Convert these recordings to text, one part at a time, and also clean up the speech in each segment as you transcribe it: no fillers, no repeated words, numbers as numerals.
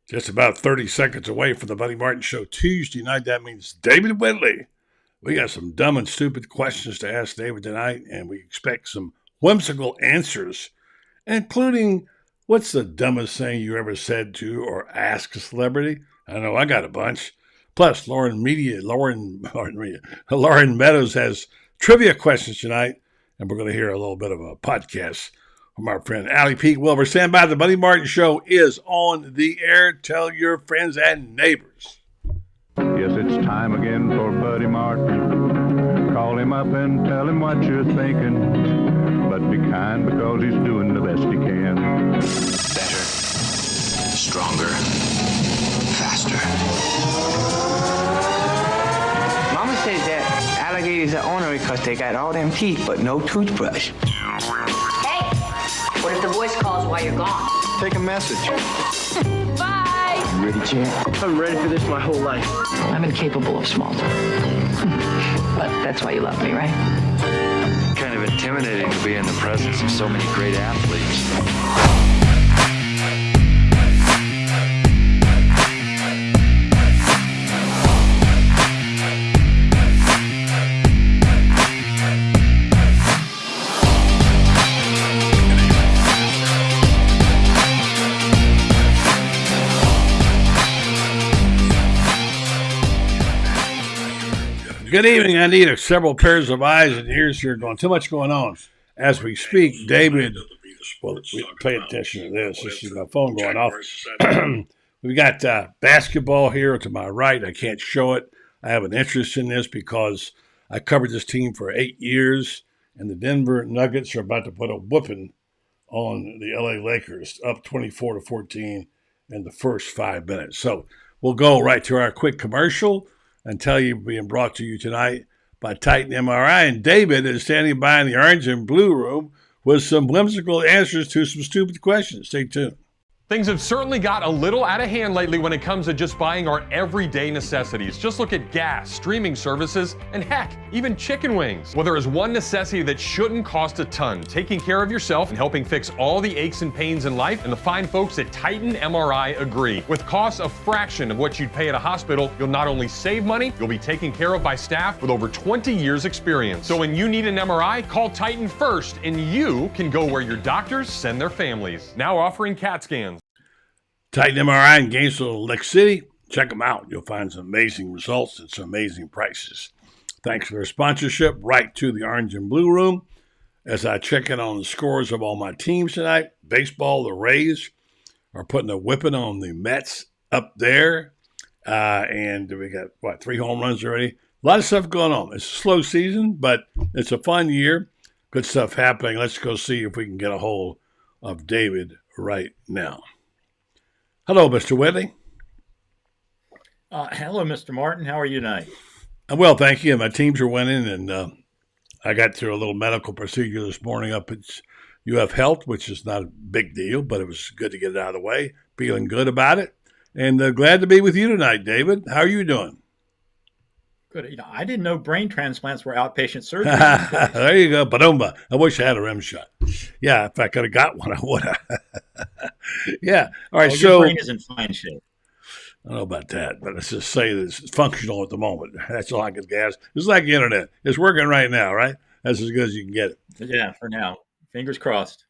Just about 30 seconds away from the Buddy Martin Show Tuesday night. That means David Whitley. We got some dumb and stupid questions to ask David tonight, and we expect some whimsical answers, including what's the dumbest thing you ever said to or asked a celebrity? I know I got a bunch. Plus, Loren Meadows has trivia questions tonight, and we're going to hear a little bit of a podcast from our friend Allie Pete Wilbur. Stand by. The Buddy Martin Show is on the air. Tell your friends and neighbors. Yes, it's time again for Buddy Martin. Call him up and tell him what you're thinking. But be kind because he's doing the best he can. Better, stronger, faster. Mama says that alligators are ornery because they got all them teeth but no toothbrush. What if the voice calls while you're gone? Take a message. Bye! You ready, champ? I'm ready for this my whole life. I'm incapable of small talk. But that's why you love me, right? Kind of intimidating to be in the presence of so many great athletes. Good evening. I need several pairs of eyes and ears here going. Too much going on. As we speak, David, well, pay attention to this. This is my phone going off. We got basketball here to my right. I can't show it. I have an interest in this because I covered this team for 8 years, and the Denver Nuggets are about to put a whooping on the LA Lakers, up 24-14 in the first 5 minutes. So we'll go right to our quick commercial and tell you being brought to you tonight by Titan MRI. And David is standing by in the orange and blue room with some whimsical answers to some stupid questions. Stay tuned. Things have certainly got a little out of hand lately when it comes to just buying our everyday necessities. Just look at gas, streaming services, and heck, even chicken wings. Well, there is one necessity that shouldn't cost a ton: taking care of yourself and helping fix all the aches and pains in life. And the fine folks at Titan MRI agree. With costs a fraction of what you'd pay at a hospital, you'll not only save money, you'll be taken care of by staff with over 20 years experience. So when you need an MRI, call Titan first, and you can go where your doctors send their families. Now offering CAT scans. Titan MRI in Gainesville, Lake City. Check them out. You'll find some amazing results and some amazing prices. Thanks for their sponsorship. Right to the orange and blue room as I check in on the scores of all my teams tonight. Baseball, the Rays are putting a whipping on the Mets up there. And we got, 3 home runs already? A lot of stuff going on. It's a slow season, but it's a fun year. Good stuff happening. Let's go see if we can get a hold of David right now. Hello, Mr. Whitley. Hello, Mr. Martin. How are you tonight? Well, thank you. My teams are winning, and I got through a little medical procedure this morning up at UF Health, which is not a big deal, but it was good to get it out of the way. Feeling good about it, and glad to be with you tonight, David. How are you doing? Good. I didn't know brain transplants were outpatient surgery. There you go. Badumba. I wish I had a REM shot. Yeah, if I could have got one, I would have. Yeah. All right. Your brain is in fine shape. I don't know about that, but let's just say that it's functional at the moment. That's all I can guess. It's like the internet. It's working right now, right? That's as good as you can get it. Yeah, for now. Fingers crossed.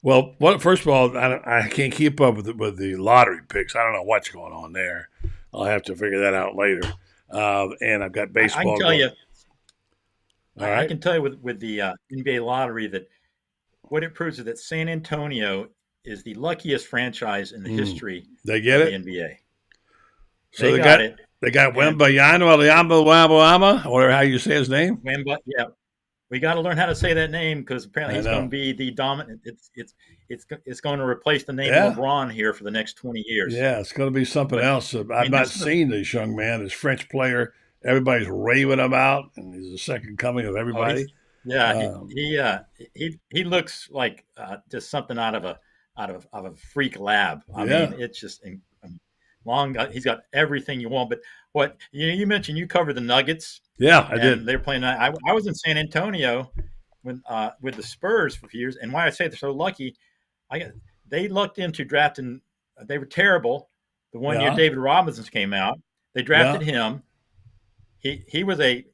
Well, first of all, I can't keep up with the lottery picks. I don't know what's going on there. I'll have to figure that out later. And I've got baseball. I can tell you. All right. I can tell you with the NBA lottery that what it proves is that San Antonio is the luckiest franchise in the history they get of it? the NBA. So they got it. They got Wembayama, or how you say his name? Wemba, yeah. We got to learn how to say that name because apparently he's going to be the dominant. It's going to replace the name LeBron here for the next 20 years. Yeah, it's going to be something else. I've not seen this young man, this French player. Everybody's raving about, and he's the second coming of everybody. He looks like just something out of a freak lab. I mean, it's just long. He's got everything you want. But what you mentioned, you covered the Nuggets. Yeah, I did. They're playing. I was in San Antonio with the Spurs for a few years, and why I say they're so lucky, they lucked into drafting. They were terrible, The one year David Robinson came out, they drafted him. He was a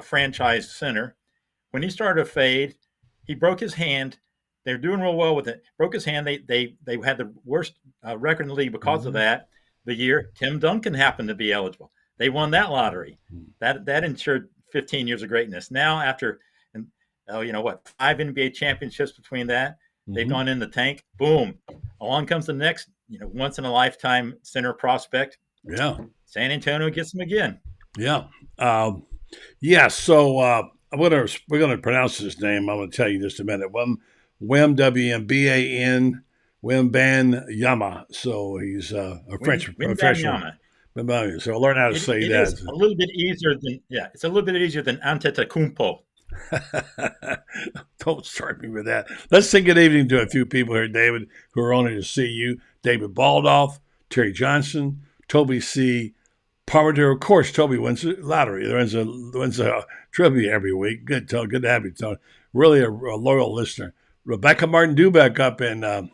franchise center. When he started to fade, he broke his hand. They were doing real well with it. Broke his hand. They had the worst record in the league because of that. The year Tim Duncan happened to be eligible, they won that lottery. That ensured 15 years of greatness. Now after, 5 NBA championships between that, they've gone in the tank. Boom, along comes the next, once in a lifetime center prospect. Yeah, San Antonio gets him again. Yeah, So we're gonna pronounce his name. I'm gonna tell you just a minute. Wemban Yama. So he's a French professional. So I'll learn how to say that. It's a little bit easier than Antetokounmpo. Don't start me with that. Let's say good evening to a few people here, David, who are honored to see you. David Baldoff, Terry Johnson, Toby C. Parmenter. Of course, Toby wins the lottery. Wins a trivia every week. Good to have you, Tony. Really a loyal listener. Rebecca Martin Dubeck up in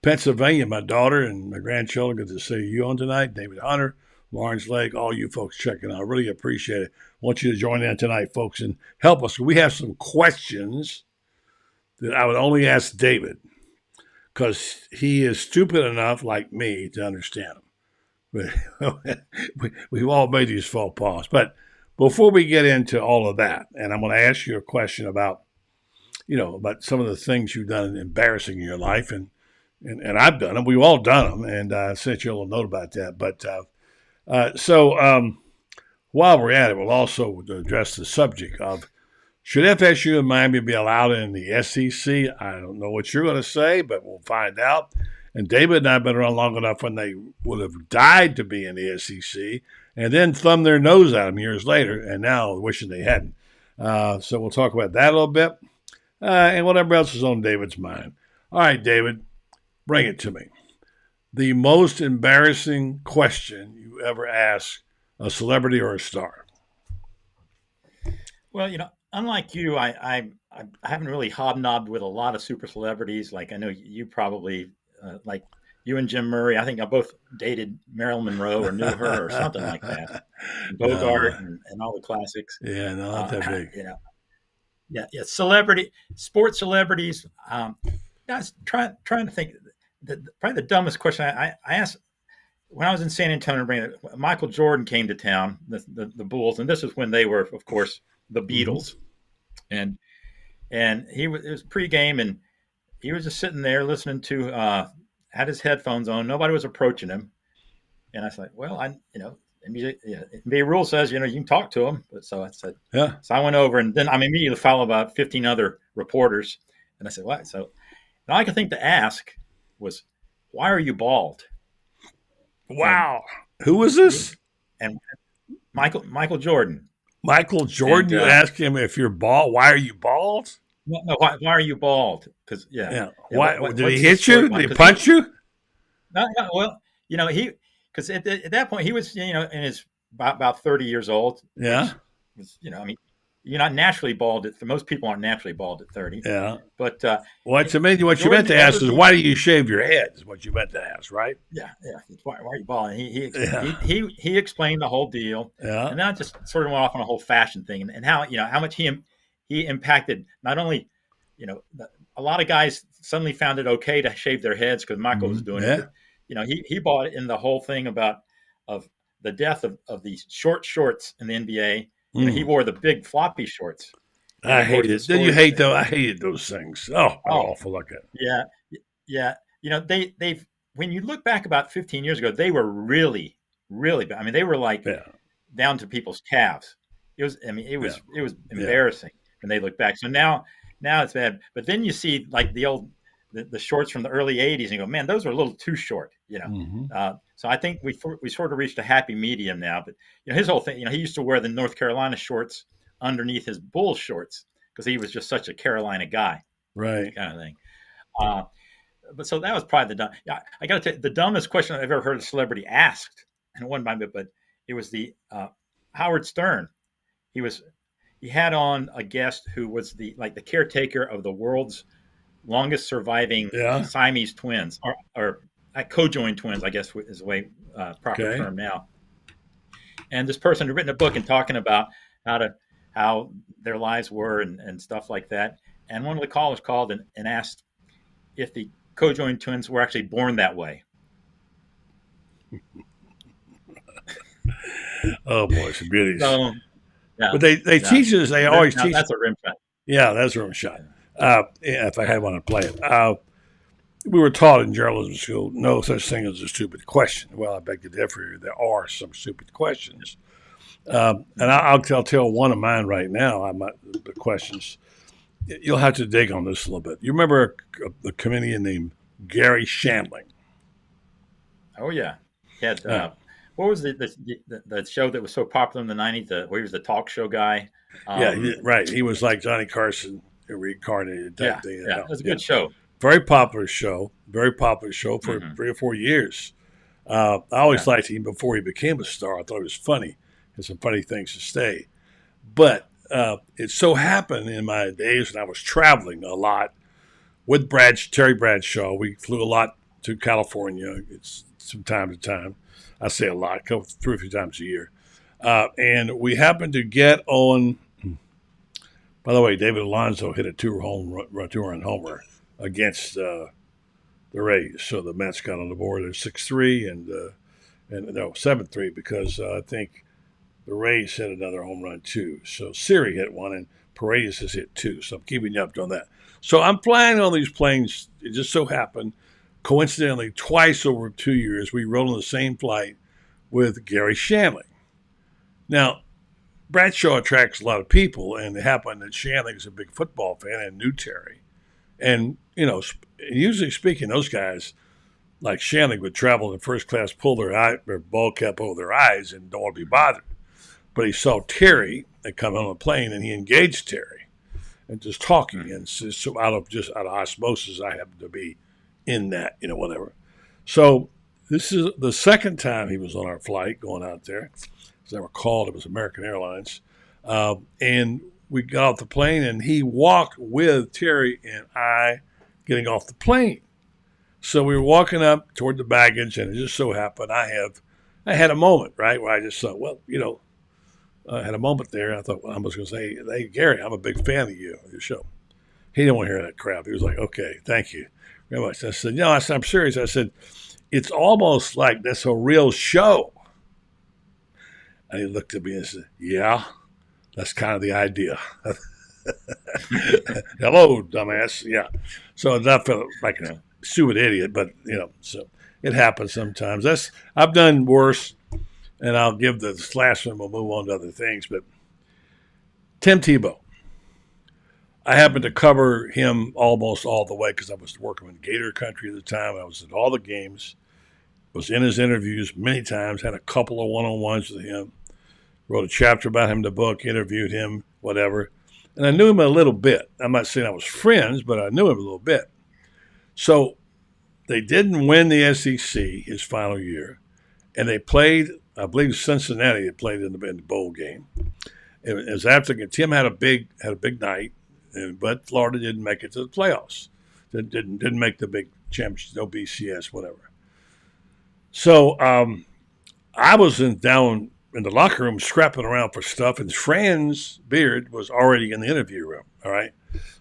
Pennsylvania. My daughter and my grandchildren. Good to see you on tonight. David Hunter, Lawrence Lake, all you folks checking out. I really appreciate it. I want you to join in tonight, folks, and help us. We have some questions that I would only ask David because he is stupid enough, like me, to understand them. We've all made these faux pas. But before we get into all of that, and I'm going to ask you a question about some of the things you've done embarrassing in your life, and I've done them. We've all done them, and I sent you a little note about that. But while we're at it, we'll also address the subject of should FSU and Miami be allowed in the SEC? I don't know what you're going to say, but we'll find out. And David and I have been around long enough when they would have died to be in the SEC and then thumbed their nose at them years later and now wishing they hadn't. So we'll talk about that a little bit and whatever else is on David's mind. All right, David, bring it to me. The most embarrassing question you ever asked a celebrity or a star? Well, unlike you, I haven't really hobnobbed with a lot of super celebrities. Like I know you probably – like you and Jim Murray, I think I both dated Marilyn Monroe or knew her or something like that. Bogart and all the classics. Yeah, no, not that big. Sports celebrities. I was trying to think. Probably the dumbest question I asked when I was in San Antonio. Michael Jordan came to town, the Bulls, and this was when they were, of course, the Beatles, and it was pregame and. He was just sitting there listening to, had his headphones on. Nobody was approaching him. And I was like, well, NBA rule says, you can talk to him. But so I said, yeah. So I went over and then I immediately followed about 15 other reporters. And I said, what? So all I could think to ask was, why are you bald? Wow. Who was this? And Michael Jordan. Michael Jordan, you ask him if you're bald. Why are you bald? No, why are you bald? Because why did he hit you? Did he punch you? No. Well, because at that point he was in his about 30 years old. Yeah. You're not naturally bald. Most people aren't naturally bald at 30. Yeah. But what you meant to ask is why do you shave your head? Is what you meant to ask, right? Yeah. Why are you bald? And he explained the whole deal. Yeah. And then I just sort of went off on a whole fashion thing and how much he impacted not only, a lot of guys suddenly found it okay to shave their heads because Michael was doing it. But, he bought in the whole thing of the death of these short shorts in the NBA. He wore the big floppy shorts. I hated it. Did you hate those? I hated those things. Oh, awful looking. Yeah. They've when you look back about 15 years ago, they were really, really bad. I mean, they were like down to people's calves. It was embarrassing when they look back. So now it's bad. But then you see like the shorts from the early 80s and you go, man, those are a little too short, So I think we sort of reached a happy medium now. But, his whole thing, he used to wear the North Carolina shorts underneath his Bulls shorts because he was just such a Carolina guy. Right. Kind of thing. But so that was probably I got to tell you, the dumbest question I've ever heard a celebrity asked, and it wasn't by me, but it was the Howard Stern. He had on a guest who was the caretaker of the world's longest surviving Siamese twins, or co-joined twins, I guess is the way proper Okay. term now. And this person had written a book and talking about how their lives were and stuff like that. And one of the callers called and asked if the co-joined twins were actually born that way. Oh boy, some beauties. So, yeah, but they teach us. They always teach. That's a rim shot. Yeah, that's a rim shot. If I had one to play it. We were taught in journalism school no such thing as a stupid question. Well, I beg to differ. There are some stupid questions. And I'll tell one of mine right now. The questions. You'll have to dig on this a little bit. You remember a comedian named Gary Shandling? Oh yeah, he had what was the show that was so popular in the '90s? Where he was the talk show guy. Right. He was like Johnny Carson reincarnated. Yeah, it was a good show. Very popular show for 3 or 4 years. I always liked him before he became a star. I thought he was funny. Had some funny things to say. But it so happened in my days when I was traveling a lot with Terry Bradshaw. We flew a lot to California. It's from time to time. I say a lot, 3 or 4 times a year. And we happened to get on. By the way, David Alonso hit a two-run homer against the Rays. So the Mets got on the board at 6-3 and 7-3 because I think the Rays hit another home run too. So Siri hit one and Paredes has hit 2. So I'm keeping you up on that. So I'm flying on these planes. It just so happened, coincidentally, twice over 2 years, we rode on the same flight with Gary Shandling. Now, Bradshaw attracts a lot of people, and it happened that Shandling is a big football fan and knew Terry. And, usually speaking, those guys, like Shandling, would travel in first class, pull their ball cap over their eyes and don't want to be bothered. But he saw Terry and come on a plane, and he engaged Terry and just talking. And so out of osmosis, I happened to be in that, whatever. So this is the second time he was on our flight going out there. As I recall, it was American Airlines. And we got off the plane, and he walked with Terry and I getting off the plane. So we were walking up toward the baggage, and it just so happened I had a moment, right, where I just thought, I had a moment there. I thought, I was going to say, hey, Gary, I'm a big fan of your show. He didn't want to hear that crap. He was like, okay, thank you very much. I said, I'm serious. I said, it's almost like that's a real show. And he looked at me and said, yeah, that's kind of the idea. Hello, dumbass. Yeah. So I felt like a stupid idiot, but, so it happens sometimes. I've done worse, and I'll give this last one. We'll move on to other things. But Tim Tebow, I happened to cover him almost all the way because I was working in Gator Country at the time. I was at all the games, was in his interviews many times, had a couple of one-on-ones with him, wrote a chapter about him in the book, interviewed him, whatever. And I knew him a little bit. I'm not saying I was friends, but I knew him a little bit. So they didn't win the SEC his final year, and they played, I believe Cincinnati had played in the bowl game. It was after Tim had a big night, but Florida didn't make it to the playoffs. Didn't make the big championship, no BCS, whatever. So I was down in the locker room scrapping around for stuff, and Franz Beard was already in the interview room, all right?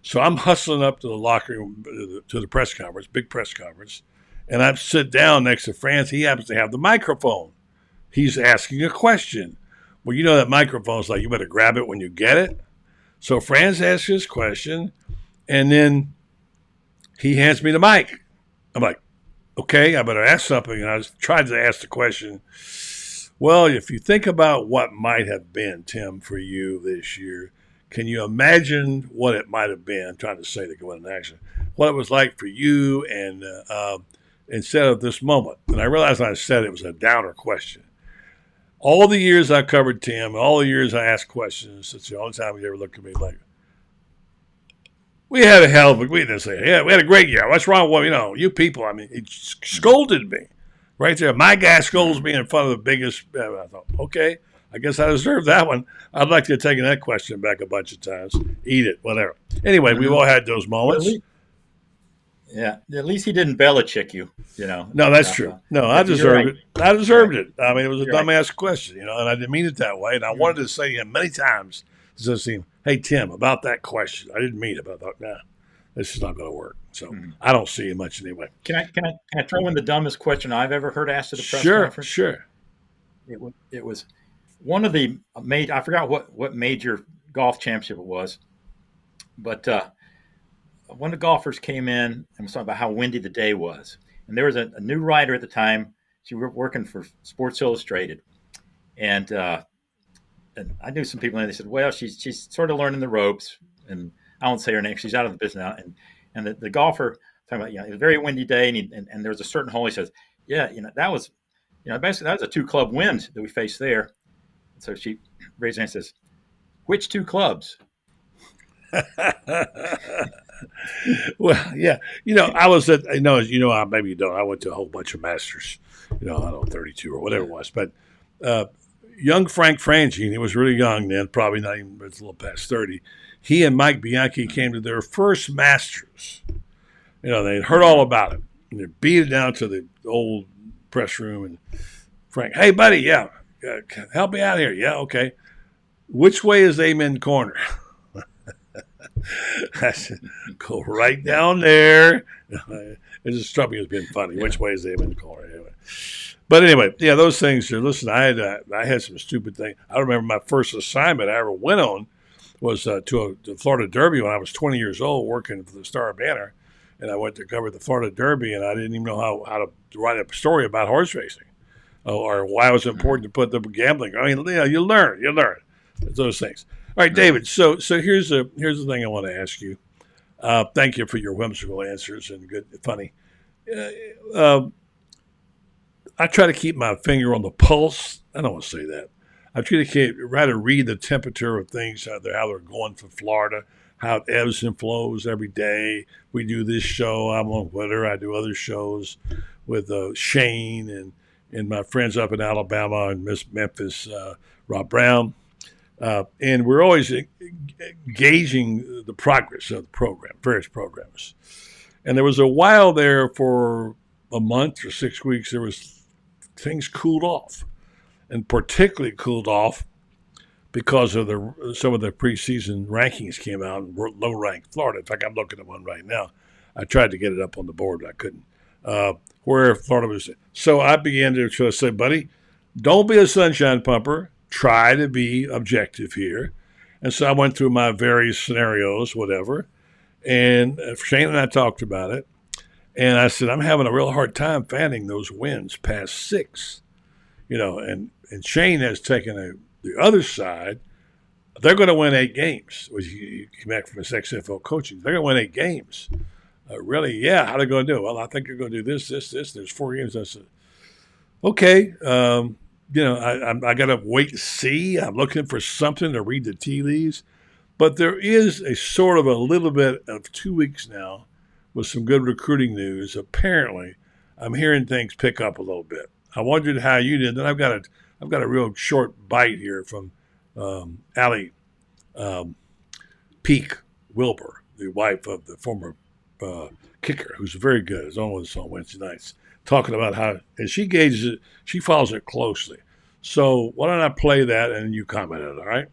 So I'm hustling up to the locker room, to the press conference, big press conference, and I sit down next to Franz. He happens to have the microphone. He's asking a question. Well, that microphone's like, you better grab it when you get it. So Franz asks his question, and then he hands me the mic. I'm like, okay, I better ask something. And I tried to ask the question, well, if you think about what might have been, Tim, for you this year, can you imagine what it might have been? I'm trying to say to go into action. What it was like for you and instead of this moment. And I realized when I said it was a downer question. All the years I covered Tim, all the years I asked questions, it's the only time he ever looked at me like, we had a hell of a, we didn't say, yeah, we had a great year. What's wrong with, you people? I mean, he scolded me right there. My guy scolds me in front of the biggest. I thought, okay, I guess I deserve that one. I'd like to have taken that question back a bunch of times. Eat it, whatever. Anyway, we've all had those moments. Yeah, at least he didn't Belichick you. No, that's true. No, I deserved it. I deserved it. I mean, it was a You're right. dumbass question, and I didn't mean it that way. And I wanted to say to him many times, hey, Tim, about that question. I didn't mean it, but I thought, nah, this is not going to work. So I don't see it much anyway. Can I throw in the dumbest question I've ever heard asked at a press conference? Sure. It was one of the I forgot what major golf championship it was, but one of the golfers came in and was talking about how windy the day was. And there was a new writer at the time. She was working for Sports Illustrated. And I knew some people, and they said, well, she's sort of learning the ropes. And I won't say her name. She's out of the business now. And the golfer talking about, it was a very windy day. And there was a certain hole. He says, yeah, that was, basically that was a 2-club wind that we faced there. And so she raised her hand and says, which 2 clubs? Well, yeah, I was at, maybe you don't. I went to a whole bunch of Masters, I don't know, 32 or whatever it was. But young Frank Frangine, he was really young then, probably not even, it's a little past 30. He and Mike Bianchi came to their first Masters. They'd heard all about it. And they beat it down to the old press room. And Frank, hey, buddy, yeah, help me out here. Yeah, okay. Which way is Amen Corner? I said, go right down there. It just struck me as being funny. Yeah. Which way is Amen Corner? Anyway. But anyway, yeah, those things are, listen, I had some stupid things. I remember my first assignment I ever went on was to the Florida Derby when I was 20 years old, working for the Star Banner. And I went to cover the Florida Derby, and I didn't even know how to write a story about horse racing or why it was important to put the gambling. I mean, you learn those things. All right, David. So here's the thing I want to ask you. Thank you for your whimsical answers and good, funny. I try to keep my finger on the pulse. I don't want to say that. I try to read the temperature of things, how they're going for Florida, how it ebbs and flows every day. We do this show. I'm on Twitter. I do other shows with Shane and my friends up in Alabama and Memphis, Rob Brown. And we're always gauging the progress of the program, various programs. And there was a while there for a month or 6 weeks, things cooled off, and particularly cooled off because of some of the preseason rankings came out and low-ranked Florida. In fact, I'm looking at one right now. I tried to get it up on the board, but I couldn't. Where Florida was. So I began to say, buddy, don't be a sunshine pumper. Try to be objective here. And so I went through my various scenarios, whatever. And Shane and I talked about it. And I said, I'm having a real hard time finding those wins past 6. And Shane has taken the other side. They're going to win 8 games. He came back from his XFL coaching. They're going to win 8 games. Really? Yeah. How are they going to do? Well, I think you're going to do this. There's 4 games. I said, okay. I got to wait and see. I'm looking for something to read the tea leaves. But there is a sort of a little bit of 2 weeks now with some good recruiting news. Apparently, I'm hearing things pick up a little bit. I wondered how you did. And I've got a real short bite here from Allie Peak Wilbur, the wife of the former kicker, who's very good. Is on with us on Wednesday nights, talking about how, and she gauges it, she follows it closely. So why don't I play that and you comment on it, all right?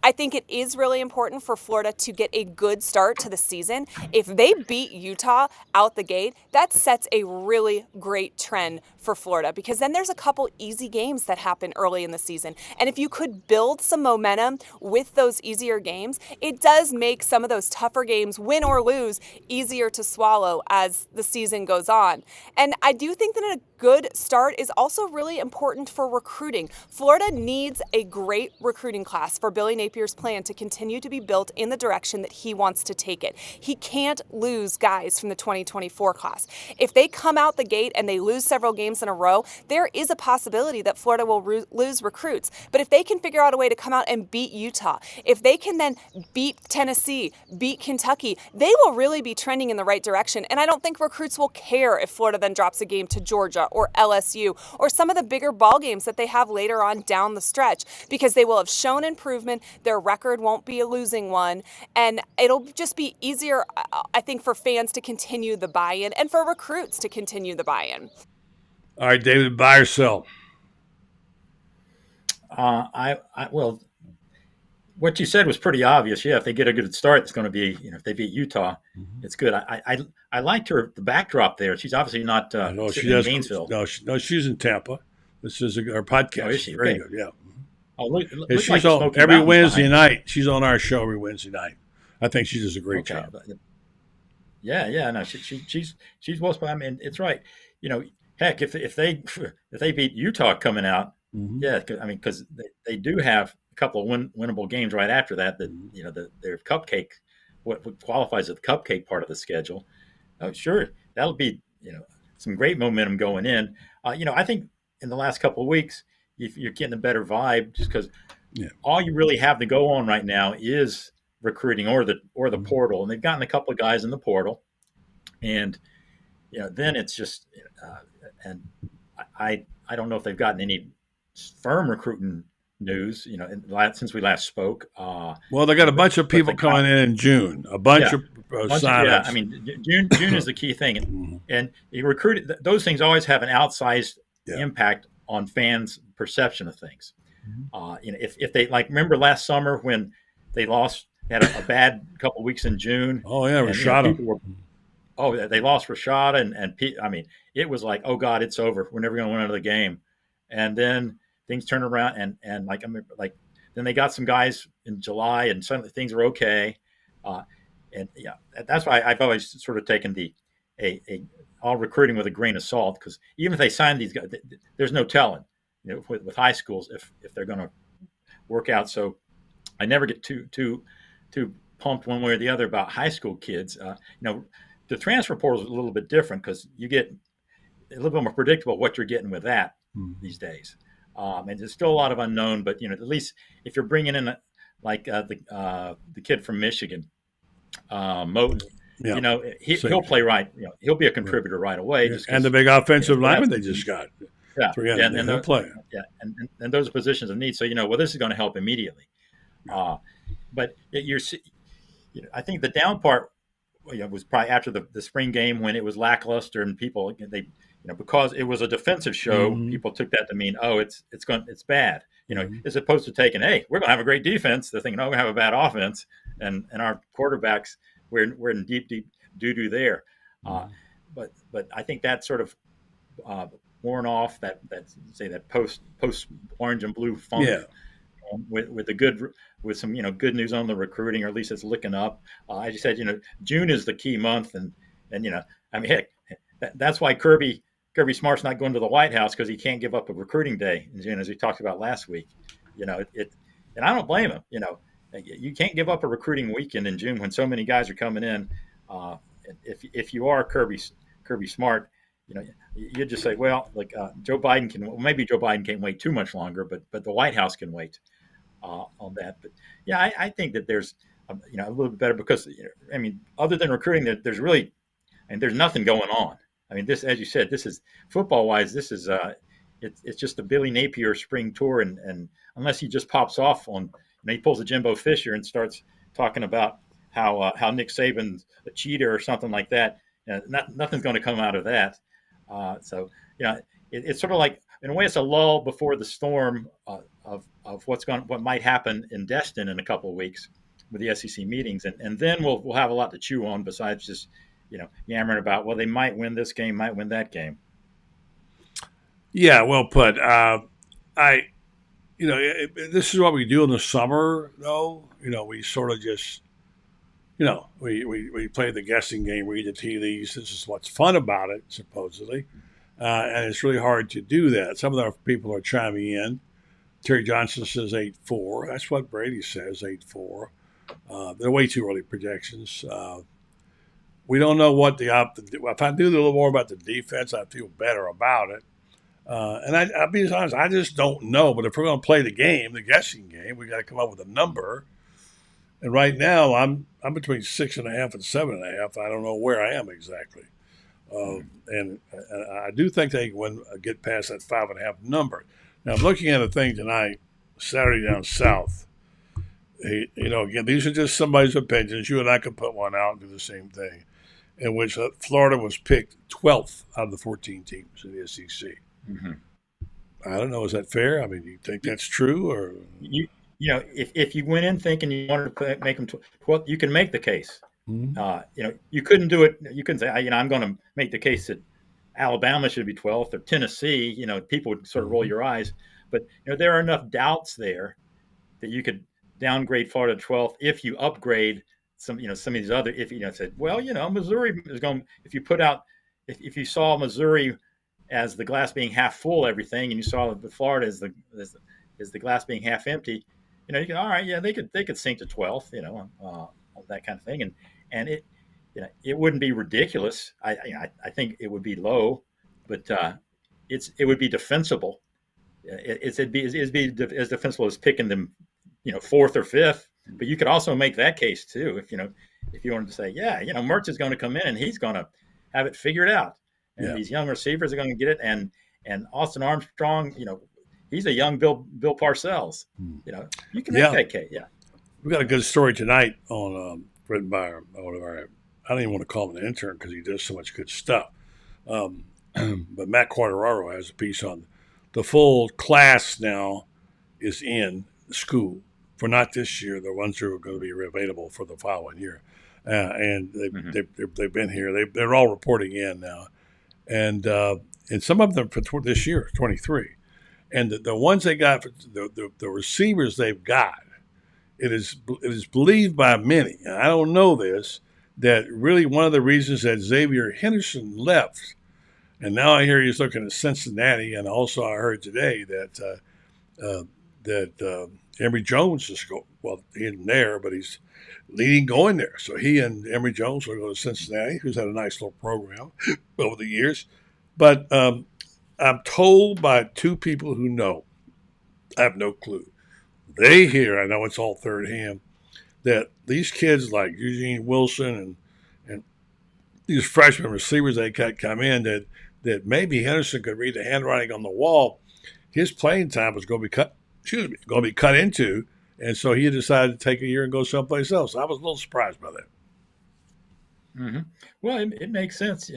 I think it is really important for Florida to get a good start to the season. If they beat Utah out the gate, that sets a really great trend for Florida, because then there's a couple easy games that happen early in the season. And if you could build some momentum with those easier games, it does make some of those tougher games, win or lose, easier to swallow as the season goes on. And I do think that a good start is also really important for recruiting. Florida needs a great recruiting class for Billy Napier's plan to continue to be built in the direction that he wants to take it. He can't lose guys from the 2024 class. If they come out the gate and they lose several games in a row, there is a possibility that Florida will lose recruits. But if they can figure out a way to come out and beat Utah, if they can then beat Tennessee, beat Kentucky, they will really be trending in the right direction. And I don't think recruits will care if Florida then drops a game to Georgia or LSU or some of the bigger ball games that they have later on down the stretch, because they will have shown and proven improvement. Their record won't be a losing one. And it'll just be easier, I think, for fans to continue the buy-in and for recruits to continue the buy-in. All right, David, buy or sell? Well, what you said was pretty obvious. Yeah, if they get a good start, it's going to be, if they beat Utah, it's good. I liked the backdrop there. She's obviously not sitting in Gainesville. No, she's in Tampa. This is our podcast. Oh, is she? Very Okay. good, yeah. Oh, look She's like on Smoky every Mountains Wednesday behind. night. She's on our show every Wednesday night. I think she does a great job. Yeah. No, she's well. I mean, it's right. Heck, if they beat Utah coming out, yeah. I mean, because they do have a couple of winnable games right after that. Their cupcake, what qualifies as the cupcake part of the schedule. Oh, sure, that'll be some great momentum going in. I think in the last couple of weeks, you're getting a better vibe just because all you really have to go on right now is recruiting or the portal, and they've gotten a couple of guys in the portal, and then it's just and I don't know if they've gotten any firm recruiting news since we last spoke. Well, they got a bunch of people coming in June. A bunch of signings. Yeah, I mean June is the key thing, and you recruited. Those things always have an outsized impact on fans' perception of things. If they remember last summer when they had a bad couple of weeks in June. Oh yeah, Rashada. They lost Rashada and Pete. I mean, it was like, oh God, it's over. We're never going to win another game. And then things turned around and then they got some guys in July and suddenly things were okay. That's why I've always sort of taken all recruiting with a grain of salt, because even if they sign these guys, there's no telling, with high schools if they're going to work out. So I never get too pumped one way or the other about high school kids. The transfer portal is a little bit different because you get a little bit more predictable what you're getting with that these days. And there's still a lot of unknown, but at least if you're bringing in the kid from Michigan, Moten, he'll play right. He'll be a contributor right away. And the big offensive lineman they just got. And they'll play. Yeah, and those positions of need. So this is going to help immediately. But I think the down part was probably after the spring game when it was lackluster and people because it was a defensive show, people took that to mean it's bad. As opposed to taking, hey, we're going to have a great defense. They're thinking, we're going to have a bad offense, and our quarterbacks we're in deep doo-doo there. But I think that sort of worn off that post orange and blue funk. Yeah. With some good news on the recruiting, or at least it's looking up. As you said, June is the key month, and I mean, heck, that's why Kirby Smart's not going to the White House, because he can't give up a recruiting day in June, as we talked about last week. And I don't blame him. You can't give up a recruiting weekend in June when so many guys are coming in. If you are Kirby Smart, you just say, well, Joe Biden can't wait too much longer, but the White House can wait on that. But yeah, I think that there's a little bit better, because I mean, other than recruiting, there's really, there's nothing going on. I mean, this, as you said, this is football wise, this is it's just the Billy Napier spring tour, and unless he just pops off on, he pulls a Jimbo Fisher and starts talking about how Nick Saban's a cheater or something like that, nothing's going to come out of that. So it's sort of like, in a way, it's a lull before the storm of what might happen in Destin in a couple of weeks with the SEC meetings, and then we'll have a lot to chew on besides just yammering about, well, they might win this game, might win that game. Yeah, well put. This is what we do in the summer, though. We sort of just, we play the guessing game, read the tea leaves. This is what's fun about it, supposedly. And it's really hard to do that. Some of our people are chiming in. Terry Johnson says 8-4. That's what Brady says, 8-4. They're way too early projections. We don't know what if I knew a little more about the defense, I'd feel better about it. And I'll be honest, I just don't know. But if we're going to play the game, the guessing game, we got to come up with a number. And right now, I'm between 6.5 and 7.5. I don't know where I am exactly. And I do think they can get past that 5.5 number. Now, I'm looking at a thing tonight, Saturday down south. again, these are just somebody's opinions. You and I could put one out and do the same thing, in which Florida was picked 12th out of the 14 teams in the SEC. Mm-hmm. I don't know. Is that fair? I mean, you think that's true, or if you went in thinking you wanted to make them 12, you can make the case. Mm-hmm. You couldn't do it. You couldn't say, I'm going to make the case that Alabama should be 12th or Tennessee. People would sort of roll your eyes, but there are enough doubts there that you could downgrade Florida to 12th if you upgrade some of these other. If said, well, Missouri is going. If you put out, if you saw Missouri as the glass being half full, everything, and you saw the Florida as the glass being half empty, you can, all right, yeah, they could sink to 12th, that kind of thing, and it wouldn't be ridiculous. I think it would be low, but it would be defensible. It'd be as defensible as picking them, 4th or 5th. But you could also make that case too, if you wanted to say, Mertz is going to come in and he's going to have it figured out, and these young receivers are going to get it, and Austin Armstrong, he's a young Bill Parcells. You can make that case. Yeah, we got a good story tonight on written by one of our. I don't even want to call him an intern because he does so much good stuff. But Matt Quartararo has a piece on the full class now is in school for not this year, the ones who are going to be available for the following year. And they've been here. They're all reporting in now. And some of them for this year, 23. And the ones they got, the receivers they've got, it is believed by many, and I don't know this, that really one of the reasons that Xavier Henderson left, and now I hear he's looking at Cincinnati, and also I heard today that Emory Jones is he isn't there, but he's leading going there. So he and Emory Jones will go to Cincinnati, who's had a nice little program over the years. But I'm told by two people who know, I have no clue. They hear, I know it's all third hand, that these kids like Eugene Wilson and these freshman receivers they come in, that maybe Henderson could read the handwriting on the wall. His playing time was going to be cut into, and so he decided to take a year and go someplace else. I was a little surprised by that. Mm-hmm. Well, it makes sense,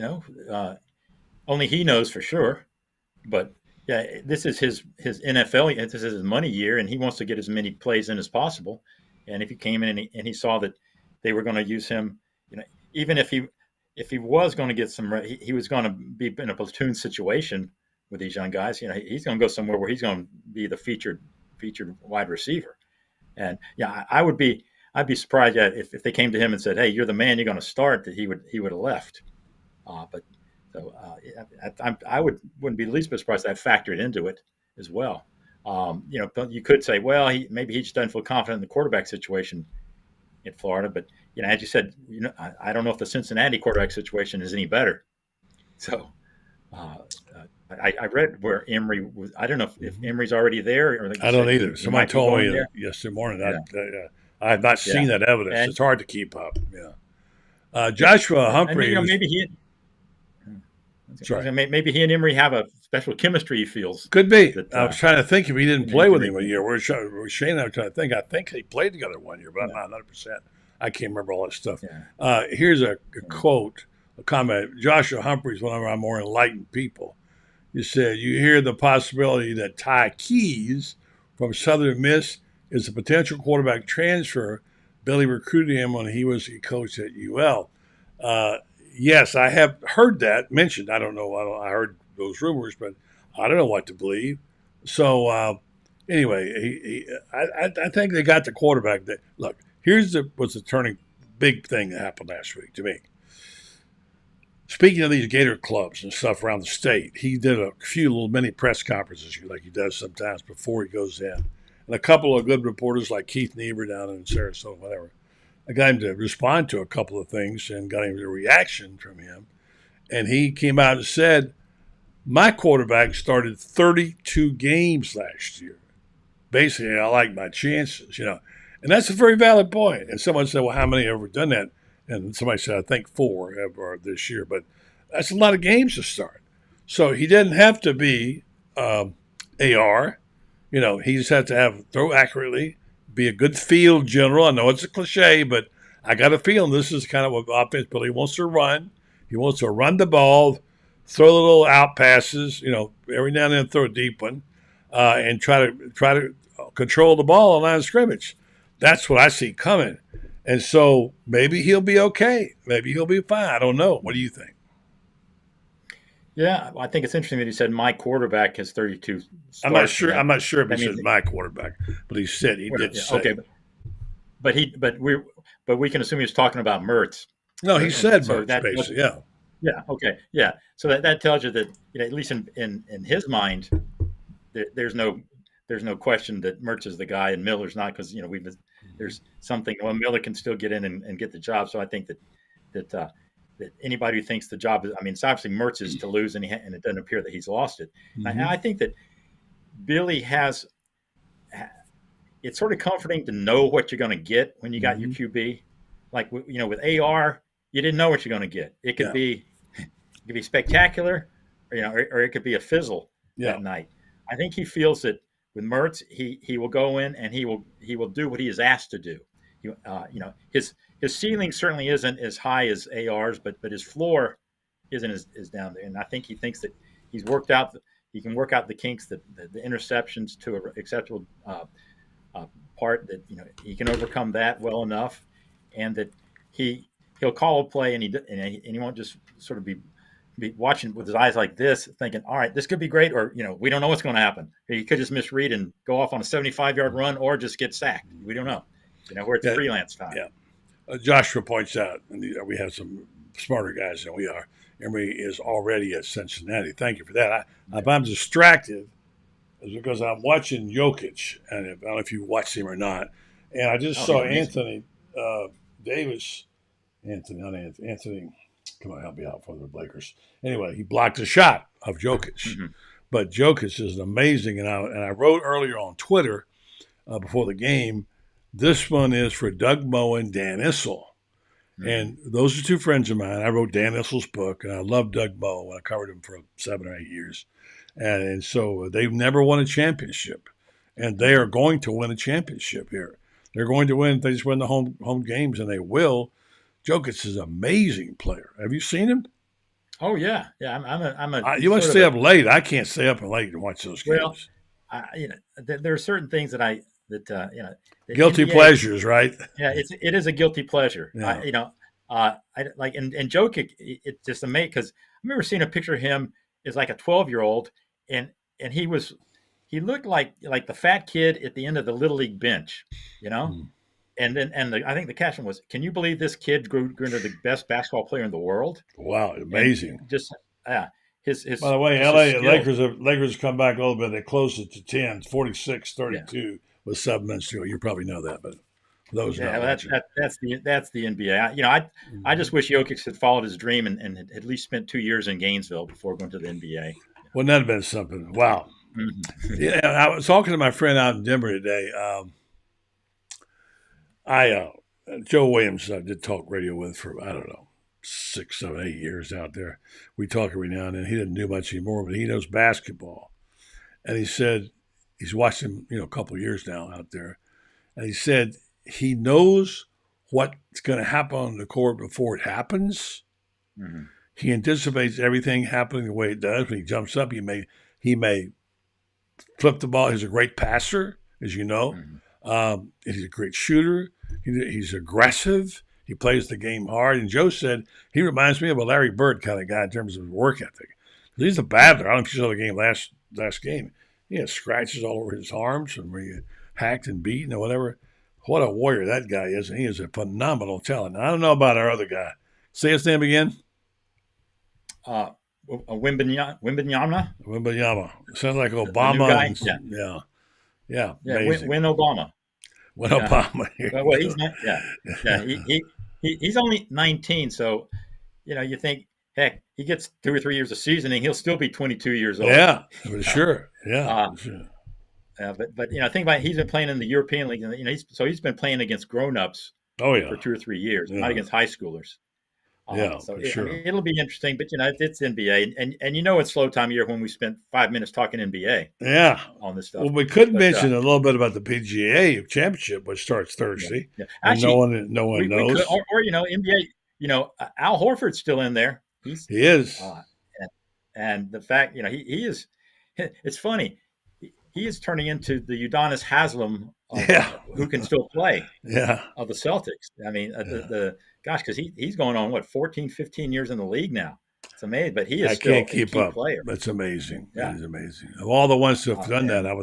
only he knows for sure, but yeah, this is his NFL. This is his money year, and he wants to get as many plays in as possible. And if he came in and he saw that they were going to use him, even if he was going to get some, he was going to be in a platoon situation with these young guys. He's going to go somewhere where he's going to be the featured wide receiver. And I'd be surprised if they came to him and said, "Hey, you're the man. You're going to start," that he would have left. I wouldn't be the least bit surprised that factored into it as well. You could say, well, maybe he just doesn't feel confident in the quarterback situation in Florida. But as you said, I don't know if the Cincinnati quarterback situation is any better. So I read where Emory was. I don't know if Emory's already there. I don't either. Somebody told me yesterday morning. Yeah. I have not seen that evidence. It's hard to keep up. Yeah. Joshua Humphrey. Maybe he. Sorry. Maybe he and Emory have a special chemistry he feels. Could be. I was trying to think if he didn't play with him a year. Shane and I were trying to think. I think they played together 1 year, but I'm not 100%. I can't remember all that stuff. Yeah. Here's a quote, a comment. Joshua Humphrey is one of our more enlightened people. He said, "You hear the possibility that Ty Keys from Southern Miss is a potential quarterback transfer. Billy recruited him when he was a coach at UL." Yes, I have heard that mentioned. I don't know. I heard those rumors, but I don't know what to believe. So anyway, I think they got the quarterback. Look, was the turning big thing that happened last week to me. Speaking of these Gator clubs and stuff around the state, he did a few little mini press conferences like he does sometimes before he goes in. And a couple of good reporters like Keith Niebuhr down in Sarasota, whatever. I got him to respond to a couple of things and got him a reaction from him. And he came out and said, my quarterback started 32 games last year. Basically, I like my chances, And that's a very valid point. And someone said, well, how many have ever done that? And somebody said, I think 4 ever this year. But that's a lot of games to start. So he didn't have to be AR. He just had to throw accurately, be a good field general. I know it's a cliche, but I got a feeling this is kind of what offense Billy wants to run. He wants to run the ball, throw the little out passes, every now and then throw a deep one, and try to control the ball on line of scrimmage. That's what I see coming. And so maybe he'll be okay. Maybe he'll be fine. I don't know. What do you think? Yeah, I think it's interesting that he said my quarterback has 32 starts. I'm not sure if he said my quarterback, but he said he did say. Okay, but we can assume he was talking about Mertz. No, he said Mertz, basically. Yeah. Yeah. Okay. Yeah. So that tells you that at least in his mind, there's no question that Mertz is the guy and Miller's not, because there's something. Well, Miller can still get in and get the job. So I think that anybody who thinks the job is, it's obviously Mertz's to lose, and it doesn't appear that he's lost it. Mm-hmm. And I think that Billy has. It's sort of comforting to know what you're going to get when you got your QB. Like with AR, you didn't know what you're going to get. It could be spectacular, or it could be a fizzle that night. I think he feels that with Mertz, he will go in and he will do what he is asked to do. His ceiling certainly isn't as high as AR's, but his floor isn't as down there. And I think he thinks that he can work out the kinks, the interceptions to an acceptable part, that he can overcome that well enough, and that he'll call a play and he won't just sort of be watching with his eyes like this, thinking, all right, this could be great, or we don't know what's going to happen. He could just misread and go off on a 75-yard run, or just get sacked. We don't know. We're at freelance time. Yeah. Joshua points out, and we have some smarter guys than we are. Emory is already at Cincinnati. Thank you for that. If I'm distracted, it's because I'm watching Jokic, and I don't know if you watched him or not. And I just saw Anthony Davis. Anthony, come on, help me out for the Lakers. Anyway, he blocked a shot of Jokic. Mm-hmm. But Jokic is amazing. And I wrote earlier on Twitter before the game, this one is for Doug Moe and Dan Issel. Mm-hmm. And those are two friends of mine. I wrote Dan Issel's book, and I love Doug Moe. I covered him for 7 or 8 years. And so they've never won a championship. And they are going to win a championship here. They're going to win if they just win the home games, and they will. Jokic is an amazing player. Have you seen him? Oh yeah. You must stay up late. I can't stay up late and watch those games. Well, there are certain things that guilty NBA, pleasures, right? Yeah, it is a guilty pleasure. Yeah. I like and Jokic. It's just amazing, because I remember seeing a picture of him as like a 12-year-old, and he looked like the fat kid at the end of the Little League bench, And then I think the caption was, "Can you believe this kid grew into the best basketball player in the world?" Wow, amazing! And just his. By the way, LA Lakers come back a little bit. They closed it to 10, 46-32 with 7 minutes to go. You probably know that, but those. Yeah, that's the NBA. I just wish Jokic had followed his dream and had at least spent 2 years in Gainesville before going to the NBA. Wouldn't that have been something? Wow. Mm-hmm. Yeah, I was talking to my friend out in Denver today. Joe Williams, I did talk radio with for, 6, 7, 8 years out there. We talk every now and then. He didn't do much anymore, but he knows basketball. And he said, he's watched him, a couple of years now out there. And he said he knows what's going to happen on the court before it happens. Mm-hmm. He anticipates everything happening the way it does. When he jumps up, he may flip the ball. He's a great passer, as you know. Mm-hmm. He's a great shooter. He's aggressive. He plays the game hard. And Joe said he reminds me of a Larry Bird kind of guy in terms of his work ethic. He's a battler. I don't know if you saw the game last game. He had scratches all over his arms and where he hacked and beaten or whatever. What a warrior that guy is. And he is a phenomenal talent. Now, I don't know about our other guy. Say his name again. Wembanyama. Wembanyama. Sounds like Obama. Yeah. Win Obama. Win Obama. Well, he's not. Yeah. He's only 19, so you think, heck, he gets 2 or 3 years of seasoning, he'll still be 22 years old. Yeah, for sure. Yeah. But think about it, he's been playing in the European League. He's been playing against grown-ups. Oh yeah. For 2 or 3 years, not against high schoolers. Yeah, So for sure. I mean, it'll be interesting, but it's NBA, and it's slow time of year when we spent 5 minutes talking NBA Yeah. on this stuff. Well, we could But, mention a little bit about the PGA Championship, which starts Thursday. Yeah. And Actually, no one we knows. could, or NBA. Al Horford's still in there. He is. And the fact, he is. It's funny. He is turning into the Udonis Haslem, who can still play. Of the Celtics. I mean, because he's going on 14, 15 years in the league now. It's amazing, but he is still a key player. That's amazing. Yeah. That is amazing. Of all the ones to have done that, I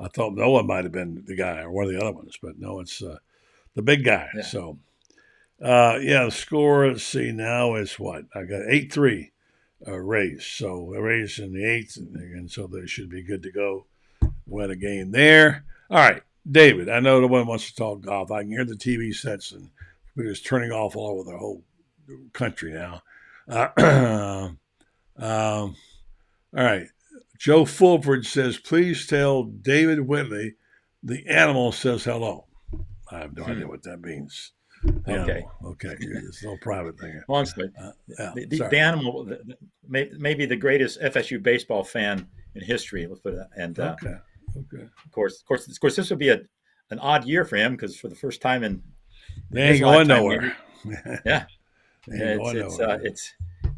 thought Noah might have been the guy or one of the other ones, but no, it's the big guy. Yeah. So, the score, let's see, now is what? I got 8-3 Rays. So Rays in the eighth, and so they should be good to go. Win a game there. All right, David, I know no one wants to talk golf. I can hear the TV sets and we're just turning off all over the whole country now. All right. Joe Fulford says, please tell David Whitley the animal says hello. I have no idea what that means. Okay. Okay. It's a little private thing. Honestly, the animal may be the greatest FSU baseball fan in history. Let's put it. And okay. Of course, this would be an odd year for him because for the first time in they ain't going nowhere. Yeah, it's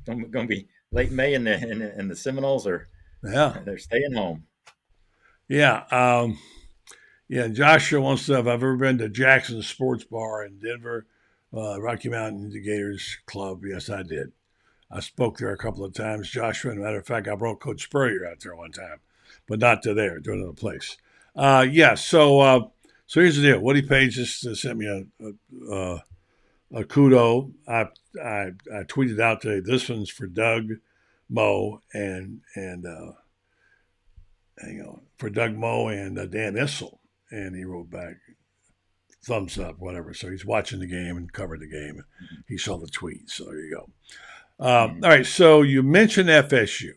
going to be late May in the Seminoles, or they're staying home. Yeah. Joshua wants to know if I've ever been to Jackson's Sports Bar in Denver, Rocky Mountain Indicators Club. Yes, I did. I spoke there a couple of times, Joshua. As a matter of fact, I brought Coach Spurrier out there one time, but not to there, to another place. So here's the deal. Woody Page just sent me a kudo. I tweeted out today, this one's for Doug Moe and for Doug Moe and Dan Issel. And he wrote back, thumbs up, whatever. So he's watching the game and covered the game. He saw the tweet. So there you go. All right. So you mentioned FSU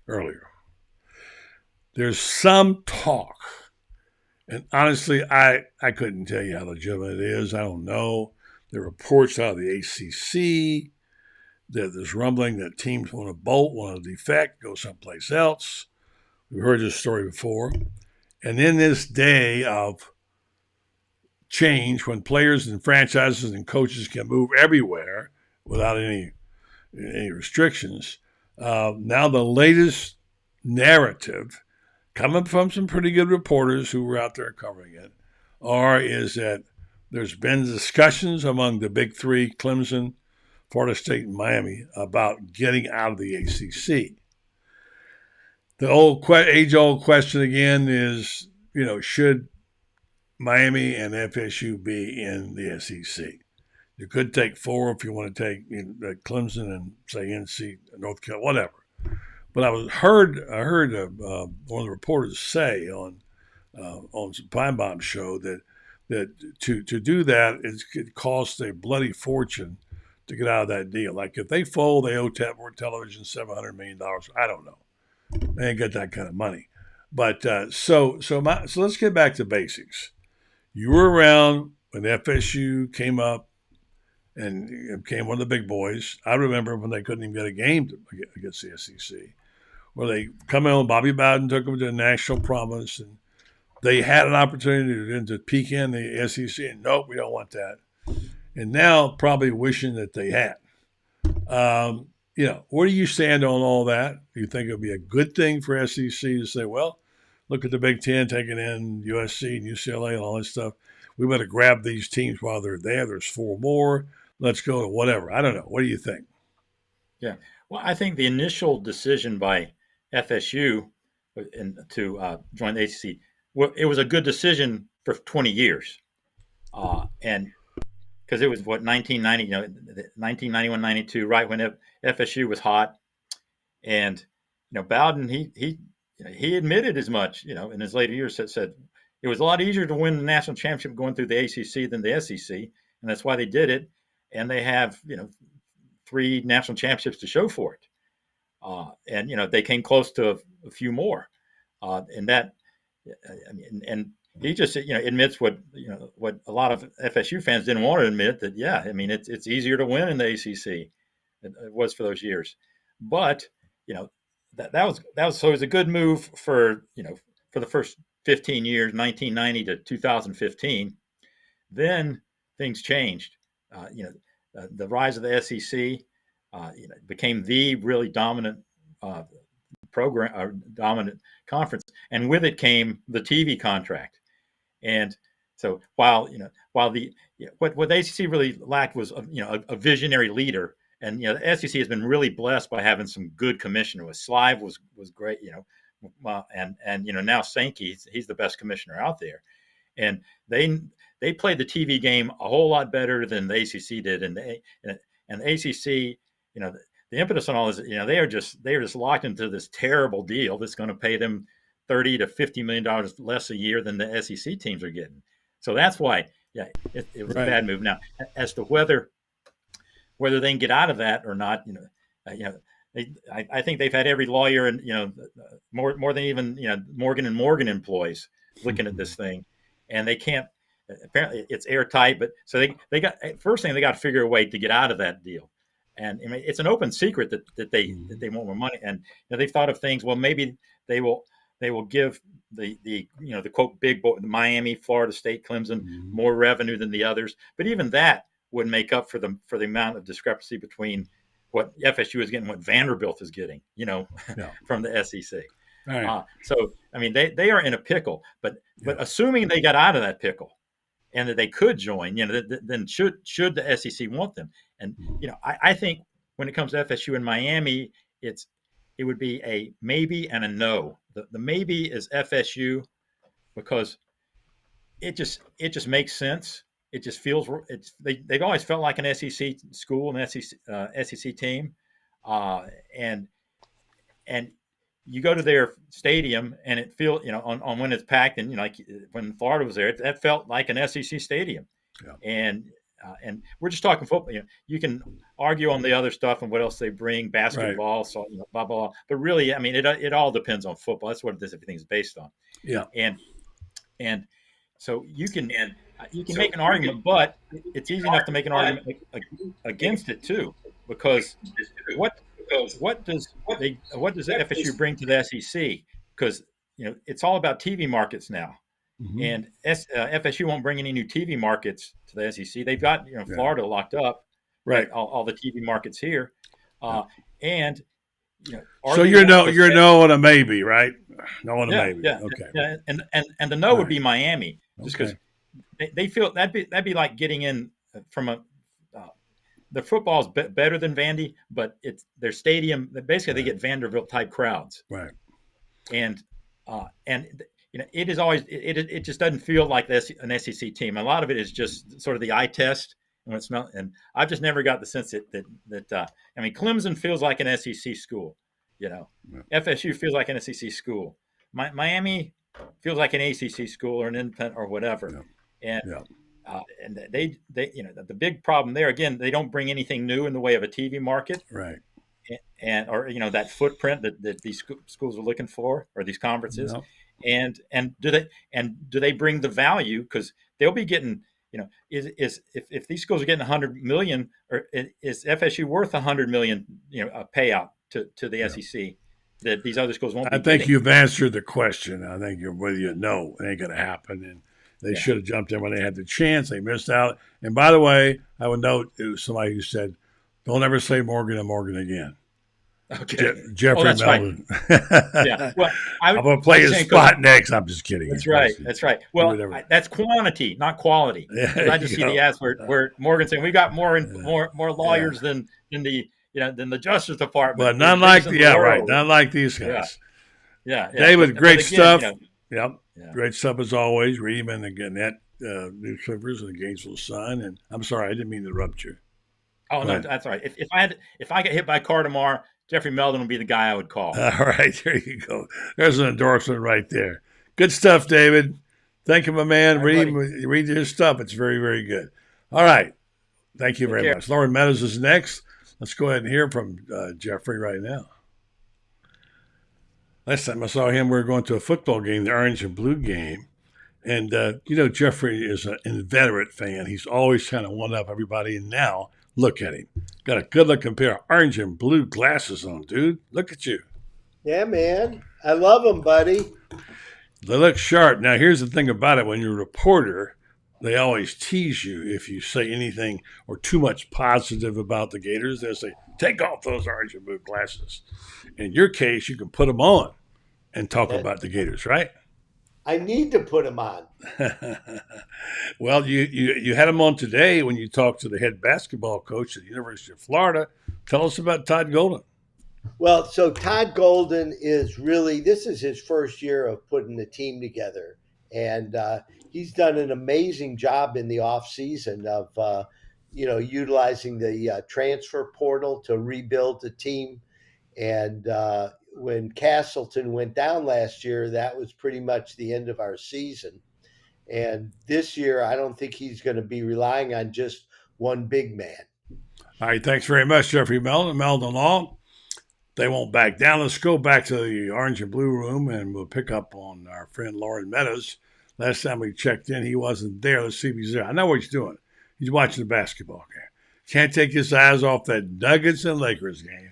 earlier. There's some talk. And honestly, I couldn't tell you how legitimate it is. I don't know. There are reports out of the ACC that there's rumbling that teams want to bolt, want to defect, go someplace else. We've heard this story before. And in this day of change, when players and franchises and coaches can move everywhere without any restrictions, now the latest narrative, coming from some pretty good reporters who were out there covering it, is that there's been discussions among the big three, Clemson, Florida State, and Miami, about getting out of the ACC. The age-old question again is, should Miami and FSU be in the SEC? You could take 4 if you want to take Clemson and say NC, North Carolina, whatever. But I heard one of the reporters say on some Feinbaum's show that to do that it costs a bloody fortune to get out of that deal. Like if they fold, they owe television $700 million. I don't know. They ain't got that kind of money. But so let's get back to basics. You were around when FSU came up and became one of the big boys. I remember when they couldn't even get a game against the SEC, where they come in, Bobby Bowden took them to the national prominence, and they had an opportunity to peek in the SEC, and nope, we don't want that. And now probably wishing that they had. Where do you stand on all that? Do you think it would be a good thing for SEC to say, well, look at the Big Ten taking in USC and UCLA and all this stuff. We better grab these teams while they're there. There's 4 more. Let's go to whatever. I don't know. What do you think? Yeah. Well, I think the initial decision by FSU to join the ACC, it was a good decision for 20 years. And because it was 1990, 1991, 92, right when FSU was hot. And, Bowden, he admitted as much, in his later years, said it was a lot easier to win the national championship going through the ACC than the SEC. And that's why they did it. And they have, 3 national championships to show for it. And they came close to a few more. And that, and he just admits what a lot of FSU fans didn't want to admit, that I mean it's easier to win in the ACC. It was for those years, but that was so it was a good move for for the first 15 years, 1990 to 2015. Then things changed. The rise of the SEC became the really dominant program or dominant conference, and with it came the TV contract. And so while the what the SEC really lacked was a visionary leader, and the SEC has been really blessed by having some good commissioners. Slive was great, and now Sankey, he's the best commissioner out there, and they played the TV game a whole lot better than the ACC did, and the ACC, the impetus on all this, they are just locked into this terrible deal that's going to pay them $30 to $50 million less a year than the SEC teams are getting. So that's why, it was a bad move. Now, as to whether they can get out of that or not, I think they've had every lawyer and more than even Morgan and Morgan employees looking at this thing, and they can't. Apparently, it's airtight. But so they got first thing, they got to figure a way to get out of that deal. And I mean, it's an open secret that they want more money, and they've thought of things. Well, maybe they will give the quote big boy, the Miami, Florida State, Clemson more revenue than the others. But even that would make up for the amount of discrepancy between what FSU is getting, what Vanderbilt is getting, from the SEC. Right. So I mean, they are in a pickle. But assuming they got out of that pickle and that they could join, then should the SEC want them? And I think when it comes to FSU and Miami, it would be a maybe and a no. The maybe is FSU because it just makes sense. It just feels they've always felt like an SEC school, an SEC team, and you go to their stadium and it feels on when it's packed, and like when Florida was there, that felt like an SEC stadium, and we're just talking football. You can argue on the other stuff and what else they bring, basketball, right. So blah blah. But really, I mean, it all depends on football. That's what everything's based on. Yeah, and so you can make an argument, but it's easy enough to make an argument against it too, because what does FSU bring to the SEC? Because it's all about TV markets now. Mm-hmm. And FSU won't bring any new TV markets to the SEC. They've got Florida locked up, right? All the TV markets here, and so you're no on a maybe, right? No on a maybe. Yeah. Okay. Yeah. And the no would be Miami, just because they feel that'd be like getting in from the football's better than Vandy, but it's their stadium. Basically, they get Vanderbilt type crowds, right? And it is always it just doesn't feel like an SEC team. A lot of it is just sort of the eye test, and it's not. And I've just never got the sense that I mean, Clemson feels like an SEC school, FSU feels like an SEC school, Miami feels like an ACC school or an independent or whatever, and they the big problem there again, they don't bring anything new in the way of a TV market, right? And or that footprint that these schools are looking for, or these conferences. No. And do they bring the value? Because they'll be getting, if these schools are getting $100 million, or is FSU worth $100 million, a payout to the SEC that these other schools won't be getting? I think you've answered the question. I think whether it ain't going to happen, and they should have jumped in when they had the chance. They missed out. And by the way, I would note it was somebody who said, "Don't ever say Morgan and Morgan again." Okay. Jeffrey Melvin. Right. Yeah. Well, I'm going to play his spot next. I'm just kidding. That's right. That's right. Well, that's quantity, not quality. I just see the ads where Morgan saying we got more lawyers than the Justice Department. But none like none like these guys. Yeah. David, great stuff. Yep. Yeah. Great stuff as always. Read him in the net newspapers and the Gainesville Sun. And I'm sorry, I didn't mean to interrupt you. Oh no, that's all right. If I get hit by a car tomorrow, Jeffrey Melvin will be the guy I would call. All right, there you go. There's an endorsement right there. Good stuff, David. Thank you, my man. Read his stuff. It's very, very good. All right. Thank you very much. Loren Meadows is next. Let's go ahead and hear from Jeffrey right now. Last time I saw him, we were going to a football game, the orange and blue game. And, Jeffrey is an inveterate fan. He's always trying to one-up everybody. And now, look at him. Got a good-looking pair of orange and blue glasses on, dude. Look at you. Yeah, man. I love them, buddy. They look sharp. Now, here's the thing about it. When you're a reporter, they always tease you if you say anything or too much positive about the Gators. They'll say, take off those orange and blue glasses. In your case, you can put them on and talk about the Gators, right? I need to put them on. Well, you had them on today when you talked to the head basketball coach at the University of Florida. Tell us about Todd Golden. Well, so Todd Golden this is his first year of putting the team together. And he's done an amazing job in the offseason of, utilizing the transfer portal to rebuild the team. And when Castleton went down last year, that was pretty much the end of our season. And this year, I don't think he's going to be relying on just one big man. All right, thanks very much, Jeffrey Melton Law. They won't back down. Let's go back to the orange and blue room, and we'll pick up on our friend Loren Meadows. Last time we checked in, he wasn't there. Let's see if he's there. I know what he's doing. He's watching the basketball game. Can't take his eyes off that Nuggets and Lakers game.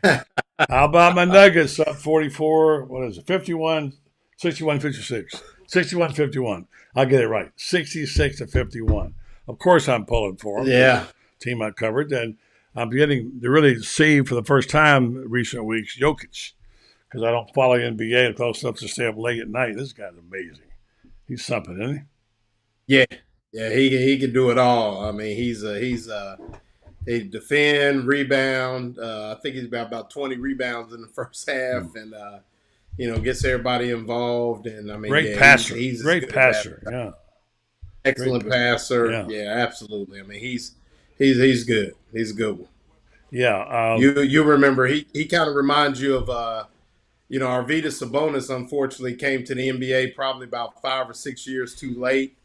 How about my Nuggets up 44, 51, 61, 56. 61, 51. I'll get it right. 66 to 51. Of course I'm pulling for them. Yeah. Team I covered. And I'm getting to really see for the first time in recent weeks Jokic, because I don't follow NBA close enough to stay up late at night. This guy's amazing. He's something, isn't he? Yeah, he can do it all. I mean, he defend, rebound. I think he's about 20 rebounds in the first half, and gets everybody involved. And I mean, great passer. He's great passer. Yeah, excellent passer. Yeah, absolutely. I mean, he's good. He's a good one. Yeah. You remember he kind of reminds you of Arvydas Sabonis. Unfortunately, came to the NBA probably about 5 or 6 years too late.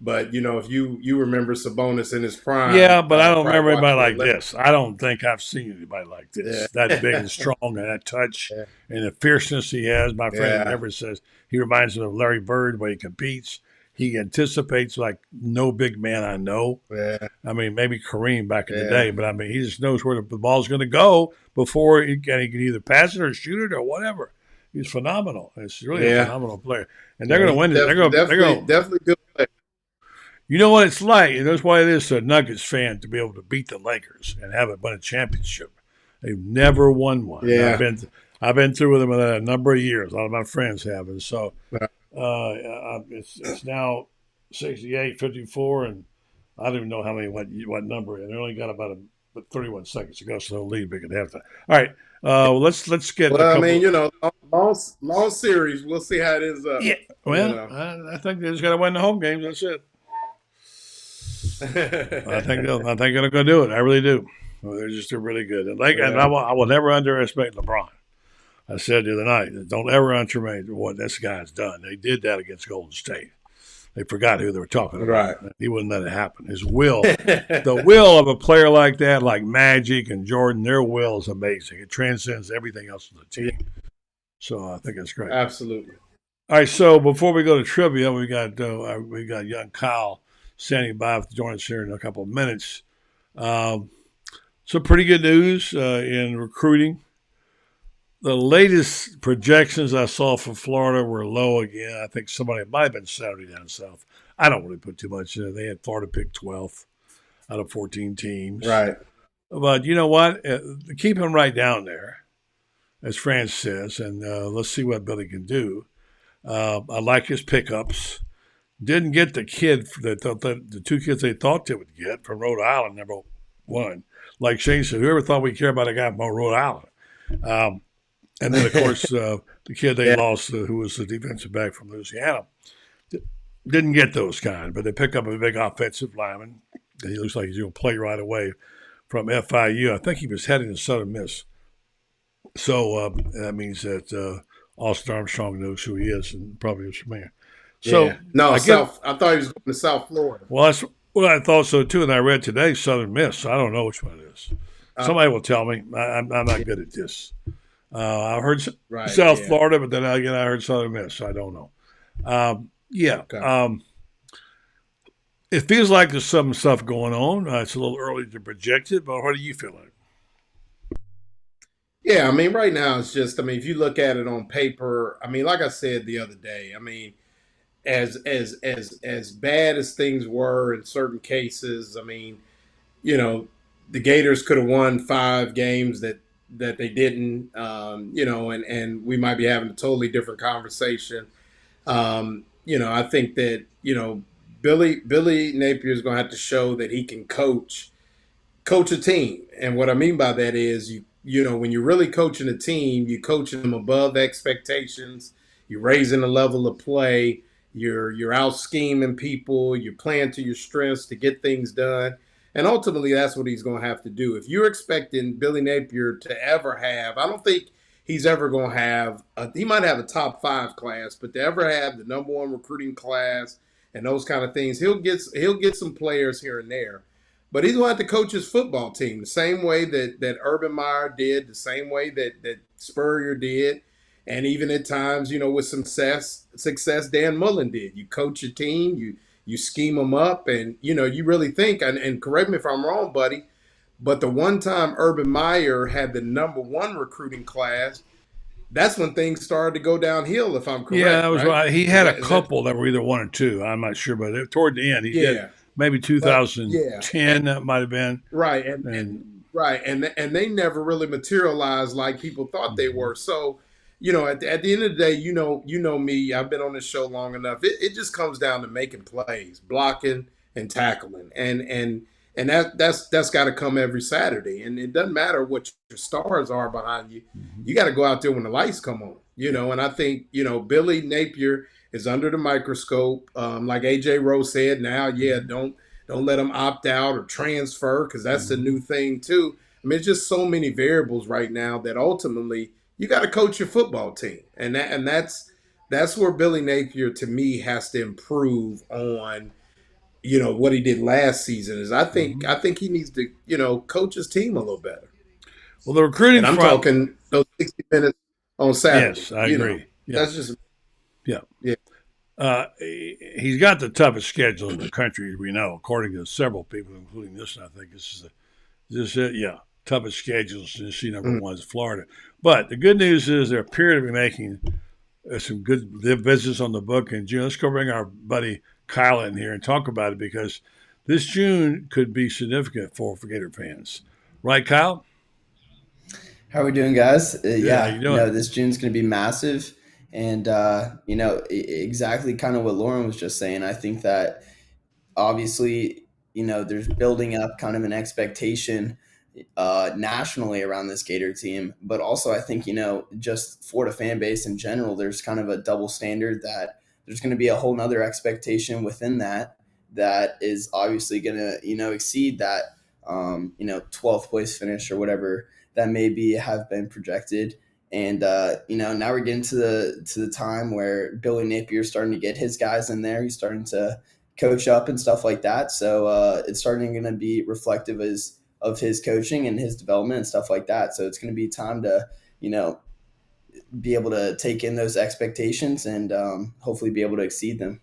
But if you remember Sabonis in his prime, yeah, but I don't remember anybody like this. I don't think I've seen anybody like this. Yeah. That big and strong, and that touch and the fierceness he has. My friend never says he reminds me of Larry Bird when he competes. He anticipates like no big man I know. Yeah. I mean, maybe Kareem back in the day, but I mean, he just knows where the ball's going to go before he can either pass it or shoot it or whatever. He's phenomenal. It's really a phenomenal player, and they're going to win it. Definitely good player. You know what it's like. That's why it is to a Nuggets fan to be able to beat the Lakers and have it win a championship. They've never won one. Yeah. I've been through with them a number of years. A lot of my friends have, and so it's now 68, 54, and I don't even know what number. And they only got about 31 seconds to go, so they'll lead big at halftime. All right, let's get. Well, I mean, long series. We'll see how it ends up. Yeah. Well, I think they just got to win the home games. That's it. I think they're going to do it. I really do. They're really good. And I will never underestimate LeBron. I said the other night, don't ever underestimate what this guy's done. They did that against Golden State. They forgot who they were talking about. Right. He wouldn't let it happen. His will, the will of a player like that, like Magic and Jordan, their will is amazing. It transcends everything else in the team. So I think it's great. Absolutely. All right. So before we go to trivia, we got young Kyle standing by to join us here in a couple of minutes. Some pretty good news in recruiting. The latest projections I saw for Florida were low again. I think it might have been Saturday down south. I don't really put too much in it. They had Florida pick 12th out of 14 teams. Right. But you know what? Keep him right down there, as France says, and let's see what Billy can do. I like his pickups. Didn't get the kid the two kids they thought they would get from Rhode Island, number one. Like Shane said, whoever thought we'd care about a guy from Rhode Island? And then, of course, the kid they lost, who was the defensive back from Louisiana, didn't get those kind, but they pick up a big offensive lineman. He looks like he's going to play right away from FIU. I think he was heading to Southern Miss. So that means that Austin Armstrong knows who he is and probably is from there. So I thought he was going to South Florida. Well, that's what I thought so too, and I read today Southern Miss. So I don't know which one it is. Somebody will tell me. I'm not good at this. I heard South Florida, but then again I heard Southern Miss. So I don't know. It feels like there's some stuff going on. It's a little early to project it, but what do you feel like? Yeah, I mean, right now it's just, I mean, if you look at it on paper, I mean, like I said the other day, I mean, as bad as things were in certain cases, I mean, you know, the Gators could have won 5 games that they didn't, you know, and we might be having a totally different conversation. You know, I think that, you know, Billy Napier is going to have to show that he can coach a team. And what I mean by that is you know, when you're really coaching a team, you're coaching them above expectations, you're raising the level of play, you're out scheming people, you're playing to your strengths to get things done. And ultimately that's what he's going to have to do. If you're expecting Billy Napier to ever have, I don't think he's ever going to have he might have a top 5 class, but to ever have the number 1 recruiting class and those kind of things, he'll get some players here and there. But he's going to have to coach his football team the same way that Urban Meyer did, the same way that Spurrier did, and even at times, you know, with some success Dan Mullen did. You coach your team, you scheme them up, and, you know, you really think, and correct me if I'm wrong, buddy, but the one time Urban Meyer had the number 1 recruiting class, that's when things started to go downhill, if I'm correct. Yeah, that was right. He had a Is couple that were either 1 or 2. I'm not sure, but toward the end, he did. Maybe 2010 that might have been. Right, and they never really materialized like people thought they were. So, you know, at the end of the day, you know me, I've been on this show long enough. It just comes down to making plays, blocking and tackling. And that's got to come every Saturday. And it doesn't matter what your stars are behind you. You got to go out there when the lights come on, you know. And I think, you know, Billy Napier is under the microscope. Like AJ Rose said, now, don't let him opt out or transfer, because that's the new thing too. I mean, it's just so many variables right now that ultimately you got to coach your football team, and that's where Billy Napier to me has to improve on. You know what he did last season is I think he needs to, you know, coach his team a little better. Well, the recruiting, and I'm talking those 60 minutes on Saturday. Yes, I agree. Know, that's just. Yeah. He's got the toughest schedule in the country, as we know, according to several people, including this. And I think this is it. Yeah, toughest schedules. You see, number 1 is Florida. But the good news is they appear to be making some good business on the book in June. Let's go bring our buddy Kyle in here and talk about it, because this June could be significant for Gator fans. Right, Kyle? How are we doing, guys? Yeah, how you doing? This June's going to be massive. And, you know, exactly kind of what Loren was just saying. I think that obviously, you know, there's building up kind of an expectation nationally around this Gator team. But also I think, you know, just Florida fan base in general, there's kind of a double standard that there's going to be a whole nother expectation within that is obviously going to, you know, exceed that, you know, 12th place finish or whatever that maybe have been projected. And, you know, now we're getting to the time where Billy Napier is starting to get his guys in there. He's starting to coach up and stuff like that. So it's starting going to be reflective of his coaching and his development and stuff like that. So it's going to be time to, you know, be able to take in those expectations and hopefully be able to exceed them.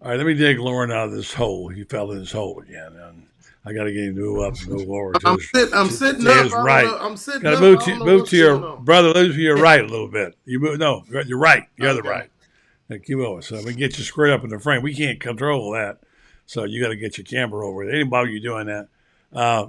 All right, let me dig Loren out of this hole. He fell in his hole again. And I got to get him to go up and go lower. I'm sitting up. Right. I'm sitting got up. to move to your brother. Move to your right a little bit. You move. No, you're right. You're okay. The right. Now, keep over. So we get you squared up in the frame. We can't control that. So you got to get your camera over there. Anybody you doing that?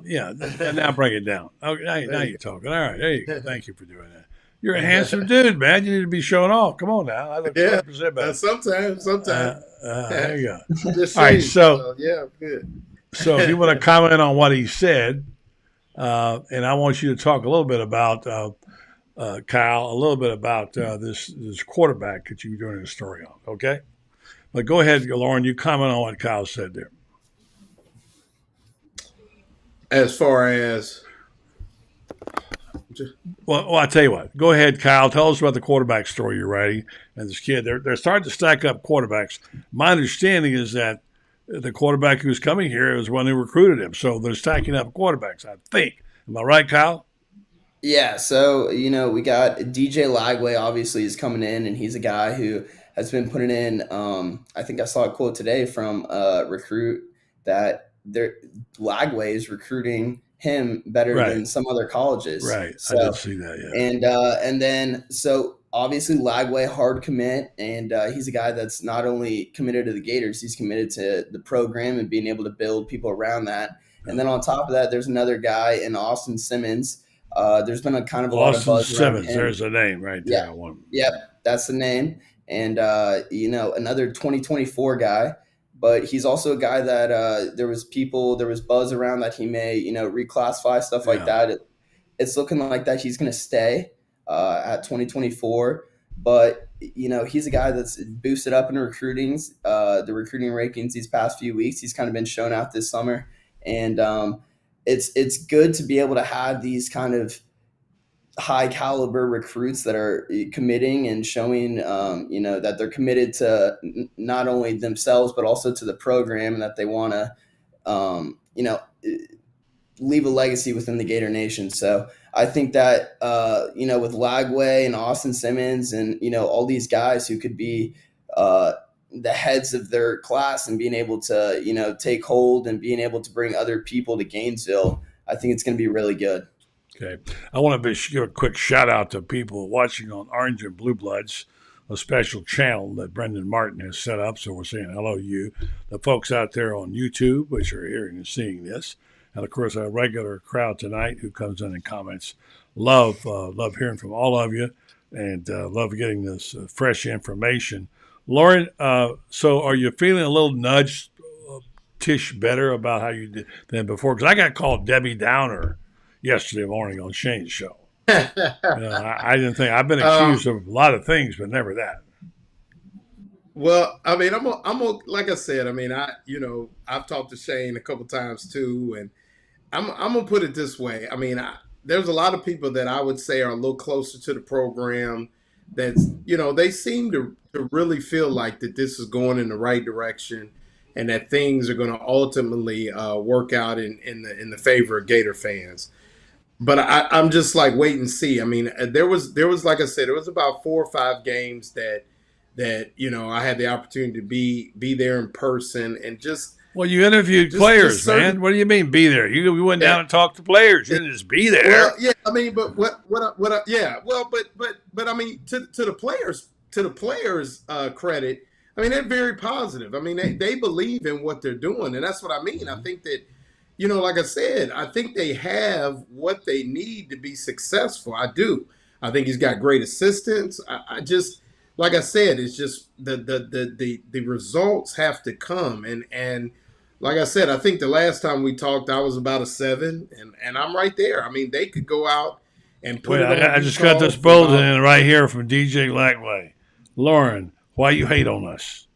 Yeah. Now bring it down. Okay. Now you're talking. All right. There you go. Thank you for doing that. You're a handsome dude, man. You need to be showing off. Come on now. I look 100% better. Sometimes. There you go. All right. So yeah, good. So if you want to comment on what he said, and I want you to talk a little bit about, Kyle, a little bit about this quarterback that you're doing a story on, okay? But go ahead, Loren, you comment on what Kyle said there. As far as? Well, I'll tell you what. Go ahead, Kyle. Tell us about the quarterback story you're writing. And this kid, they're starting to stack up quarterbacks. My understanding is that the quarterback who's coming here is one who recruited him. So they're stacking up quarterbacks, I think. Am I right, Kyle? Yeah, so, you know, we got DJ Lagway obviously is coming in, and he's a guy who has been putting in, I think I saw a quote today from a recruit that Lagway is recruiting him better than some other colleges. Right. So, I did see that, And then, so obviously Lagway, hard commit, and he's a guy that's not only committed to the Gators, he's committed to the program and being able to build people around that. And then on top of that, there's another guy in Austin Simmons. There's been a kind of a lot of buzz around him. There's a name right there. Yep, that's the name. And, another 2024 guy. But he's also a guy that there was buzz around that he may, reclassify, stuff like that. It's looking like that he's going to stay at 2024. But, he's a guy that's boosted up in the recruiting rankings these past few weeks. He's kind of been shown out this summer. And it's good to be able to have these kind of high caliber recruits that are committing and showing, that they're committed to not only themselves, but also to the program, and that they want to, leave a legacy within the Gator Nation. So I think that, with Lagway and Austin Simmons and, all these guys who could be the heads of their class and being able to, take hold and being able to bring other people to Gainesville, I think it's going to be really good. Okay. I want to give a quick shout out to people watching on Orange and Blue Bloods, a special channel that Brendan Martin has set up. So we're saying hello to you. The folks out there on YouTube, which are hearing and seeing this. And of course, our regular crowd tonight who comes in and comments. Love hearing from all of you, and love getting this fresh information. Loren, so are you feeling a little nudged, Tish, better about how you did than before? Because I got called Debbie Downer yesterday morning on Shane's show. I didn't think I've been accused of a lot of things, but never that. Well, I mean, I'm like I said, I mean, I've talked to Shane a couple times too, and I'm gonna put it this way. I mean, there's a lot of people that I would say are a little closer to the program. That's they seem to really feel like that this is going in the right direction, and that things are going to ultimately work out in the favor of Gator fans. But I'm just like wait and see. I mean, there was like I said, there was about 4 or 5 games that I had the opportunity to be there in person and just. Well, you interviewed players, man. What do you mean be there? We went down and talked to players. You didn't just be there. Well, yeah, I mean, but but I mean, to the players' credit, I mean, they're very positive. I mean, they believe in what they're doing, and that's what I mean. I think that. Like I said, I think they have what they need to be successful. I do. I think he's got great assistants. I just, like I said, it's just the results have to come. And like I said, I think the last time we talked, I was about a 7, and I'm right there. I mean, they could go out and put it on. I just got this bulletin in right here from DJ Lagway. Loren, why you hate on us?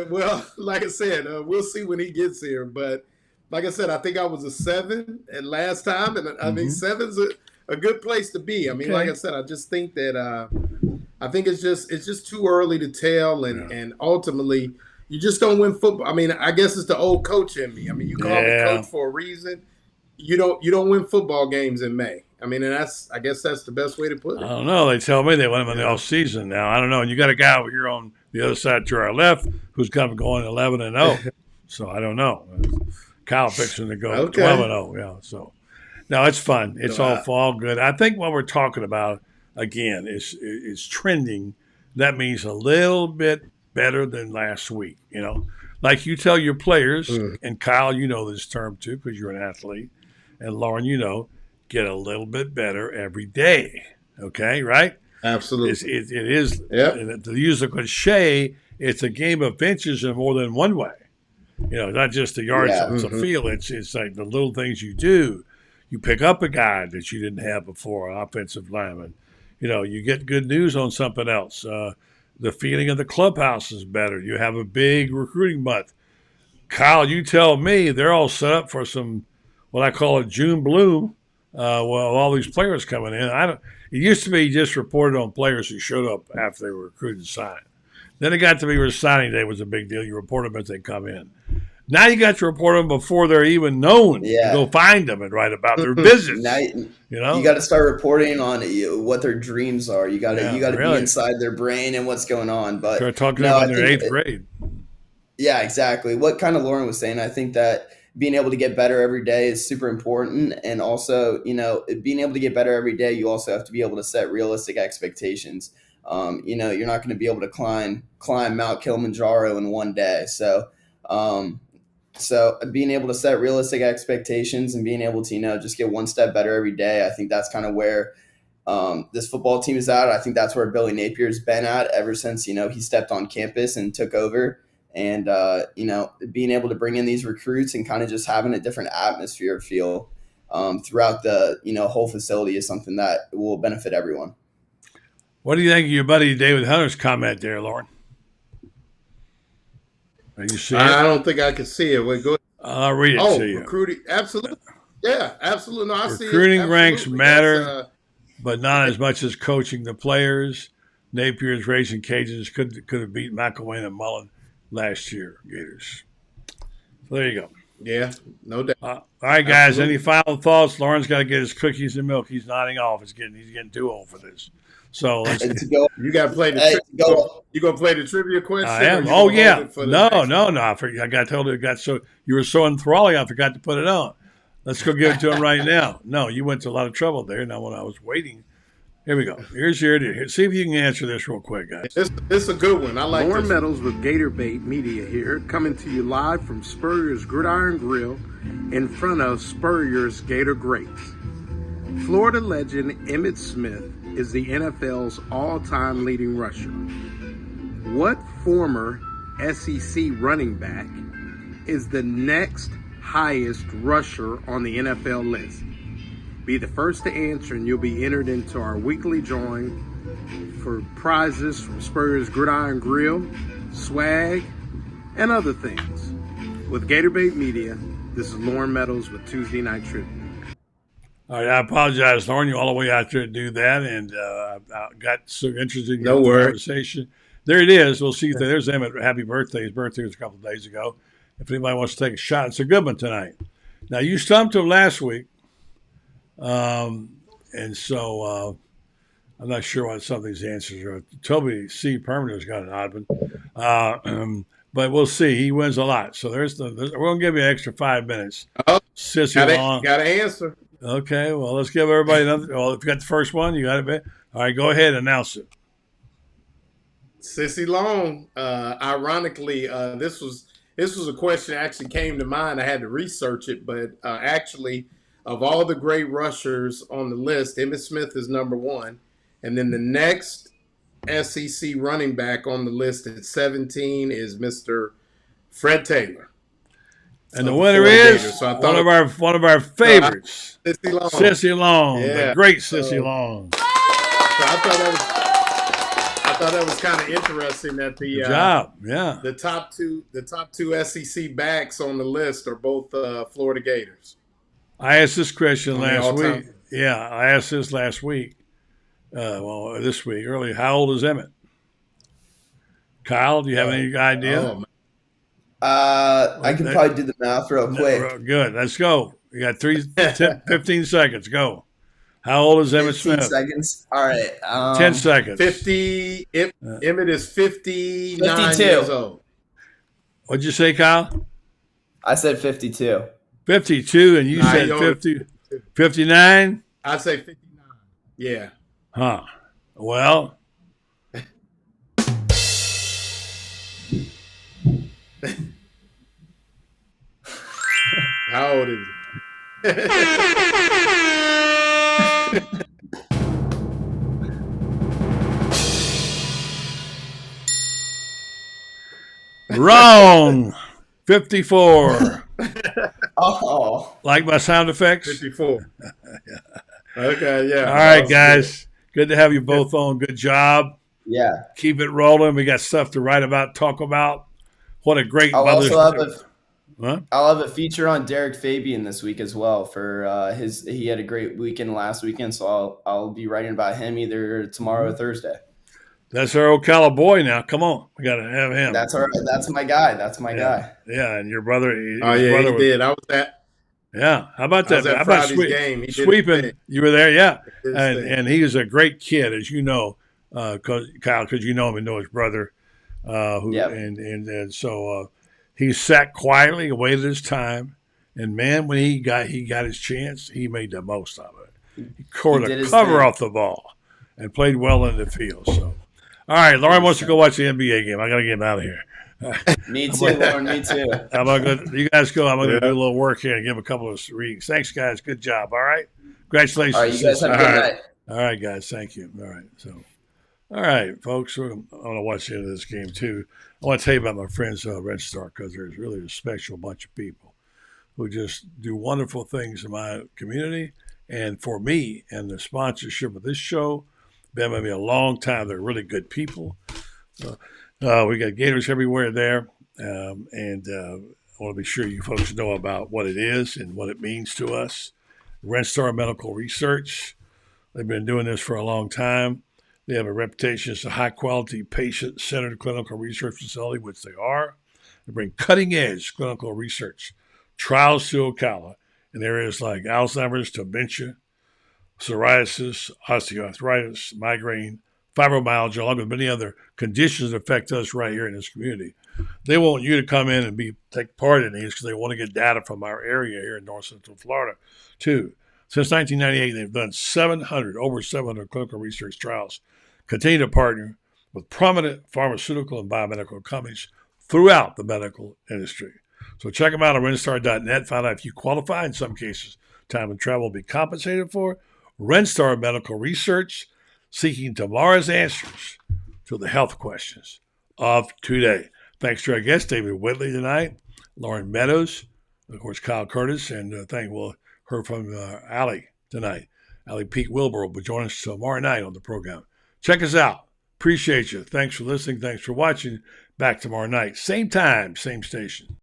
Well, like I said, we'll see when he gets here. But like I said, I think I was a 7 and last time, and I mean 7's a good place to be. I mean, like I said, I just think that I think it's just too early to tell, and ultimately you just don't win football. I mean, I guess it's the old coach in me. I mean, you call me coach for a reason. You don't win football games in May. I mean, and I guess that's the best way to put it. I don't know. They tell me they win them in the off season now. I don't know. And you got a guy over here on the other side to our left who's kind of going 11-0. So I don't know. Kyle fixing to go 12-0. Yeah. So no, it's fun. It's all good. I think what we're talking about again is trending. That means a little bit better than last week. Like you tell your players, and Kyle, you know this term too because you're an athlete, and Loren, get a little bit better every day. Okay, right? Absolutely. It is. Yep. To use a cliche, it's a game of inches in more than one way. Not just the yards on the field. It's like the little things you do. You pick up a guy that you didn't have before, an offensive lineman. You get good news on something else. The feeling of the clubhouse is better. You have a big recruiting month. Kyle, you tell me they're all set up for some, what I call a June bloom. All these players coming in. It used to be just reported on players who showed up after they were recruited and signed. Then it got to be where signing day was a big deal. You report them as they come in. Now you got to report them before they're even known. Yeah. Go find them and write about their business. Now, you got to start reporting on what their dreams are. You got to really be inside their brain and what's going on. But start talking about their 8th grade. Yeah, exactly. What kind of Loren was saying, I think that being able to get better every day is super important. And also, being able to get better every day, you also have to be able to set realistic expectations. You're not going to be able to climb Mount Kilimanjaro in one day. So being able to set realistic expectations and being able to, just get one step better every day, I think that's kind of where this football team is at. I think that's where Billy Napier's been at ever since, he stepped on campus and took over. And, being able to bring in these recruits and kind of just having a different atmosphere feel throughout the, whole facility is something that will benefit everyone. What do you think of your buddy David Hunter's comment there, Loren? Are you seeing it? I don't think I can see it. Wait, go ahead. I'll read it to you. Recruiting. Absolutely. Yeah, absolutely. No, I see it. Recruiting ranks matter, but not as much as coaching the players. Napier's Racing Cajuns could have beat McElwain and Mullen last year, Gators. So there you go. Yeah, no doubt. All right, guys. Absolutely. Any final thoughts? Loren's got to get his cookies and milk. He's nodding off. He's getting too old for this. So let's you got to play the. You gonna play the trivia question? I am. Oh yeah. No. I forgot. So you were so enthralling, I forgot to put it on. Let's go give it to him right now. No, you went to a lot of trouble there. Now when I was waiting. Here we go. Here's your idea. See if you can answer this real quick, guys. This is a good one. I like Loren Meadows with Gator Bait Media here, coming to you live from Spurrier's Gridiron Grill in front of Spurrier's Gator Greats. Florida legend Emmitt Smith is the NFL's all-time leading rusher. What former SEC running back is the next highest rusher on the NFL list? Be the first to answer, and you'll be entered into our weekly drawing for prizes from Spurrier's Gridiron Grill, swag, and other things. With Gator Bait Media, this is Loren Meadows with Tuesday Night Trivia. All right, I apologize, Loren. You all the way out there to do that, and I got so interested in the conversation. There it is. We'll see if there's Emmett. Happy birthday. His birthday was a couple of days ago. If anybody wants to take a shot, it's a good one tonight. Now, you stumped him last week. And so I'm not sure what some of these answers are. Toby C. Permanent's got an odd one. But we'll see. He wins a lot. So we're going to give you an extra 5 minutes. Oh, Sissy Long. Got to answer. Okay, well, let's give everybody another. Well, if you got the first one, you got it. All right, go ahead and announce it. Sissy Long. Ironically, this was a question that actually came to mind. I had to research it, but actually, of all the great rushers on the list, Emmitt Smith is number one. And then the next SEC running back on the list at 17 is Mr. Fred Taylor. And the winner is one of our favorites, Sissy Long. Sissy Long, the great Sissy Long. So I thought that was kind of interesting that the top two SEC backs on the list are both Florida Gators. I asked this question last week. Yeah, I asked this last week. This week early. How old is Emmett? Kyle, do you have any idea? I can probably do the math real quick. Good. Let's go. You got 15 seconds. Go. How old is Emmitt Smith? 15 seconds. All right. 10 seconds. 50. Emmett is 59 years old. What'd you say, Kyle? I said 52. 52, and you said 50. 59? I'd say 59. Yeah. Huh. Well. How old is he? Wrong. 54. Oh. Like my sound effects? 54. Okay, yeah. All right, guys. Good to have you both on. Good job. Yeah. Keep it rolling. We got stuff to write about, talk about. What a great I'll have a feature on Derek Fabian this week as well for he had a great weekend last weekend, so I'll be writing about him either tomorrow or Thursday. That's our Ocala boy now. Come on. We got to have him. That's my guy. That's my guy. Yeah, and your brother. Oh, yeah, he did. I was at. Yeah. How about that? How about game? Sweeping. You were there, yeah. And he is a great kid, as you know, Kyle, because you know him and know his brother. So he sat quietly, waited his time, and man, when he got his chance, he made the most of it. He tore the cover off the ball and played well in the field. So, all right, Loren wants to go watch the NBA game. I got to get him out of here. Me too, Loren. Me too. You guys go. I'm going to do a little work here and give a couple of readings. Thanks, guys. Good job. All right. Congratulations. All right, you guys have a good night. All right, guys. Thank you. All right. So, all right, folks. I want to watch the end of this game too. I want to tell you about my friends Red Star, because there's really a special bunch of people who just do wonderful things in my community and for me, and the sponsorship of this show. Been with me a long time. They're really good people. We got Gators everywhere there, and I want to be sure you folks know about what it is and what it means to us. Red Star Medical Research. They've been doing this for a long time. They have a reputation as a high-quality, patient-centered clinical research facility, which they are. They bring cutting-edge clinical research trials to Ocala in areas like Alzheimer's, dementia, psoriasis, osteoarthritis, migraine, fibromyalgia, along with many other conditions that affect us right here in this community. They want you to come in and take part in these because they want to get data from our area here in North Central Florida, too. Since 1998, they've done over 700 clinical research trials, continue to partner with prominent pharmaceutical and biomedical companies throughout the medical industry. So check them out on renstar.net. Find out if you qualify. In some cases, time and travel will be compensated for. Renstar Medical Research, seeking tomorrow's answers to the health questions of today. Thanks to our guest, David Whitley, tonight, Loren Meadows, of course, Kyle Curtis, and we'll hear from Allie tonight. Allie Pete Wilbur will join us tomorrow night on the program. Check us out. Appreciate you. Thanks for listening. Thanks for watching. Back tomorrow night. Same time, same station.